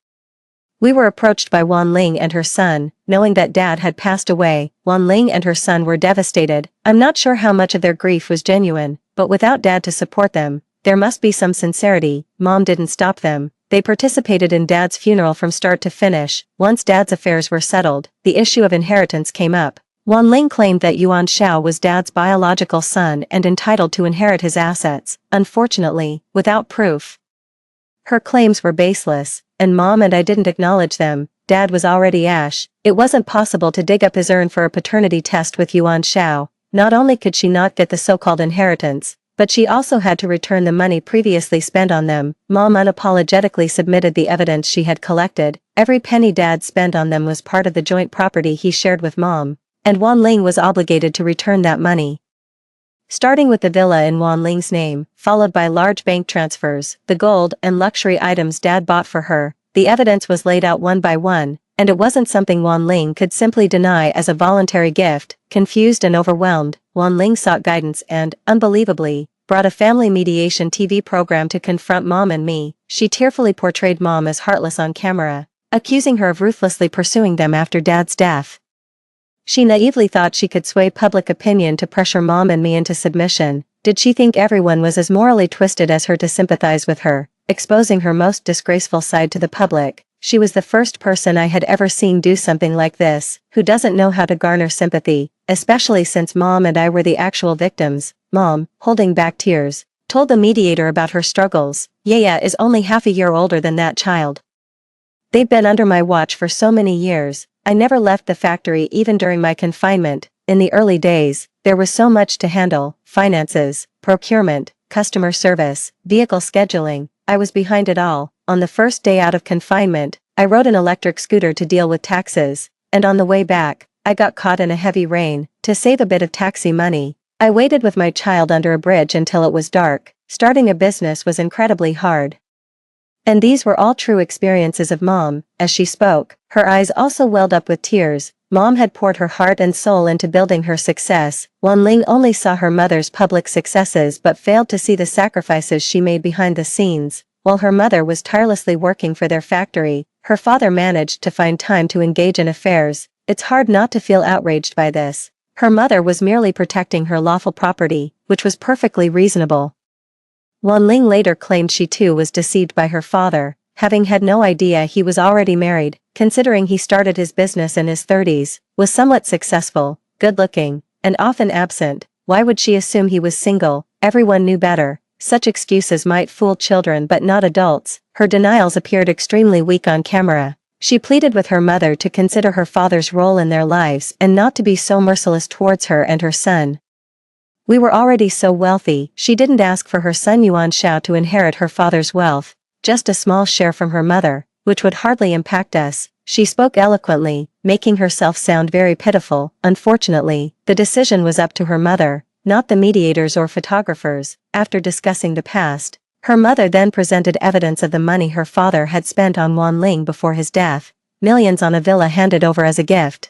we were approached by Wanling and her son. Knowing that Dad had passed away, Wanling and her son were devastated. I'm not sure how much of their grief was genuine, but without Dad to support them, there must be some sincerity. Mom didn't stop them. They participated in Dad's funeral from start to finish. Once Dad's affairs were settled, the issue of inheritance came up. Wanling claimed that Yuan Shao was Dad's biological son and entitled to inherit his assets, unfortunately, without proof. Her claims were baseless, and Mom and I didn't acknowledge them. Dad was already ash. It wasn't possible to dig up his urn for a paternity test with Yuan Shao. Not only could she not get the so-called inheritance, but she also had to return the money previously spent on them. Mom unapologetically submitted the evidence she had collected. Every penny Dad spent on them was part of the joint property he shared with Mom, and Wanling was obligated to return that money. Starting with the villa in Wanling's name, followed by large bank transfers, the gold and luxury items Dad bought for her, the evidence was laid out one by one, and it wasn't something Wanling could simply deny as a voluntary gift. Confused and overwhelmed, Wanling sought guidance and, unbelievably, brought a family mediation TV program to confront Mom and me. She tearfully portrayed Mom as heartless on camera, accusing her of ruthlessly pursuing them after Dad's death. She naively thought she could sway public opinion to pressure Mom and me into submission. Did she think everyone was as morally twisted as her to sympathize with her, exposing her most disgraceful side to the public? She was the first person I had ever seen do something like this, who doesn't know how to garner sympathy, especially since Mom and I were the actual victims. Mom, holding back tears, told the mediator about her struggles. Yaya is only half a year older than that child. They've been under my watch for so many years. I never left the factory even during my confinement. In the early days, there was so much to handle: finances, procurement, customer service, vehicle scheduling. I was behind it all. on the first day out of confinement, I rode an electric scooter to deal with taxes, and on the way back, I got caught in a heavy rain. To save a bit of taxi money, I waited with my child under a bridge until it was dark. Starting a business was incredibly hard. And these were all true experiences of Mom. As she spoke, her eyes also welled up with tears. Mom had poured her heart and soul into building her success. Wanling only saw her mother's public successes but failed to see the sacrifices she made behind the scenes. While her mother was tirelessly working for their factory, her father managed to find time to engage in affairs. It's hard not to feel outraged by this. Her mother was merely protecting her lawful property, which was perfectly reasonable. Wanling later claimed she too was deceived by her father, having had no idea he was already married, considering he started his business in his 30s, was somewhat successful, good-looking, and often absent. Why would she assume he was single? Everyone knew better. Such excuses might fool children but not adults. Her denials appeared extremely weak on camera. She pleaded with her mother to consider her father's role in their lives and not to be so merciless towards her and her son. We were already so wealthy. She didn't ask for her son Yuan Shao to inherit her father's wealth, just a small share from her mother, which would hardly impact us. She spoke eloquently, making herself sound very pitiful. Unfortunately, the decision was up to her mother, not the mediators or photographers. After discussing the past, her mother then presented evidence of the money her father had spent on Wanling before his death, millions on a villa handed over as a gift.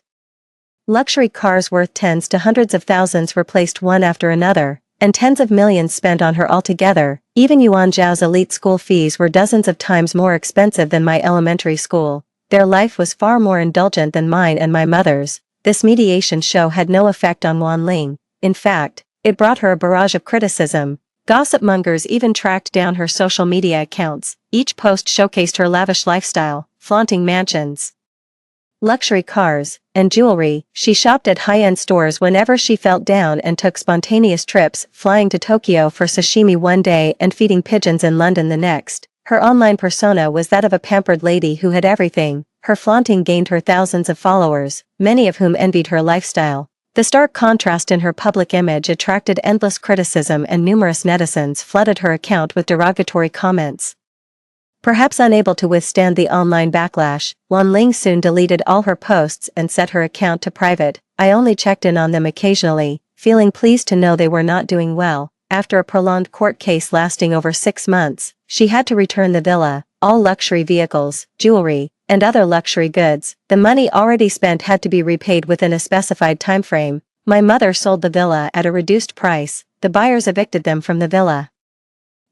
Luxury cars worth tens to hundreds of thousands were placed one after another, and tens of millions spent on her altogether. Even Yuan Zhao's elite school fees were dozens of times more expensive than my elementary school. Their life was far more indulgent than mine and my mother's. This mediation show had no effect on Wanling. In fact, it brought her a barrage of criticism. Gossip mongers even tracked down her social media accounts. Each post showcased her lavish lifestyle, flaunting mansions, luxury cars, and jewelry. She shopped at high-end stores whenever she felt down and took spontaneous trips, flying to Tokyo for sashimi one day and feeding pigeons in London the next. Her online persona was that of a pampered lady who had everything. Her flaunting gained her thousands of followers, many of whom envied her lifestyle. The stark contrast in her public image attracted endless criticism, and numerous netizens flooded her account with derogatory comments. Perhaps unable to withstand the online backlash, Wanling soon deleted all her posts and set her account to private. I only checked in on them occasionally, feeling pleased to know they were not doing well. After a prolonged court case lasting over 6 months, she had to return the villa, all luxury vehicles, jewelry, and other luxury goods. The money already spent had to be repaid within a specified timeframe. My mother sold the villa at a reduced price. The buyers evicted them from the villa.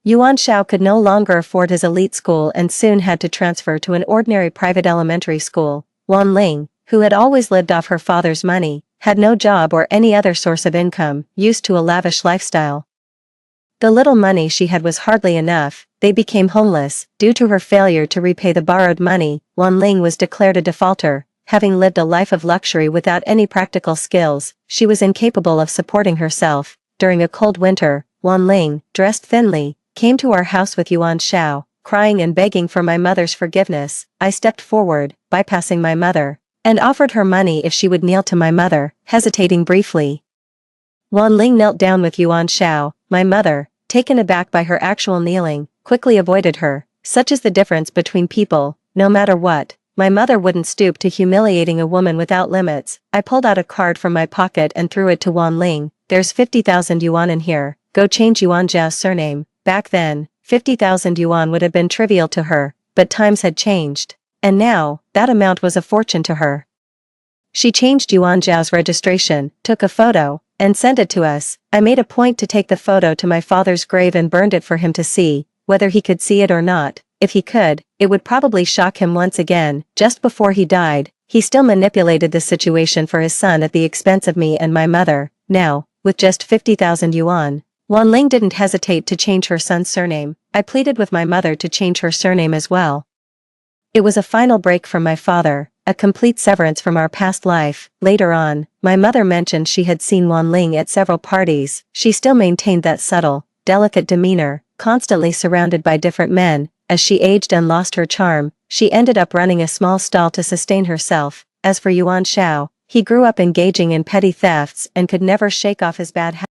Yuan Shao could no longer afford his elite school and soon had to transfer to an ordinary private elementary school. Wanling, who had always lived off her father's money, had no job or any other source of income, used to a lavish lifestyle. The little money she had was hardly enough. They became homeless. Due to her failure to repay the borrowed money, Wanling was declared a defaulter. Having lived a life of luxury without any practical skills, she was incapable of supporting herself. During a cold winter, Wanling, dressed thinly, came to our house with Yuan Shao, crying and begging for my mother's forgiveness. I stepped forward, bypassing my mother, and offered her money if she would kneel to my mother, hesitating briefly. Wanling knelt down with Yuan Shao. My mother, taken aback by her actual kneeling, quickly avoided her. Such is the difference between people. No matter what, my mother wouldn't stoop to humiliating a woman without limits. I pulled out a card from my pocket and threw it to Wanling. There's 50,000 yuan in here. Go change Yuan Zhao's surname. Back then, 50,000 yuan would have been trivial to her, but times had changed. And now, that amount was a fortune to her. She changed Yuan Zhao's registration, took a photo, and sent it to us. I made a point to take the photo to my father's grave and burned it for him to see. Whether he could see it or not, if he could, it would probably shock him once again. Just before he died, he still manipulated the situation for his son at the expense of me and my mother. Now, with just 50,000 yuan, Wanling didn't hesitate to change her son's surname. I pleaded with my mother to change her surname as well. It was a final break from my father, a complete severance from our past life. Later on, my mother mentioned she had seen Wanling at several parties. She still maintained that subtle, delicate demeanor, constantly surrounded by different men. As she aged and lost her charm, she ended up running a small stall to sustain herself. As for Yuan Shao, he grew up engaging in petty thefts and could never shake off his bad habits.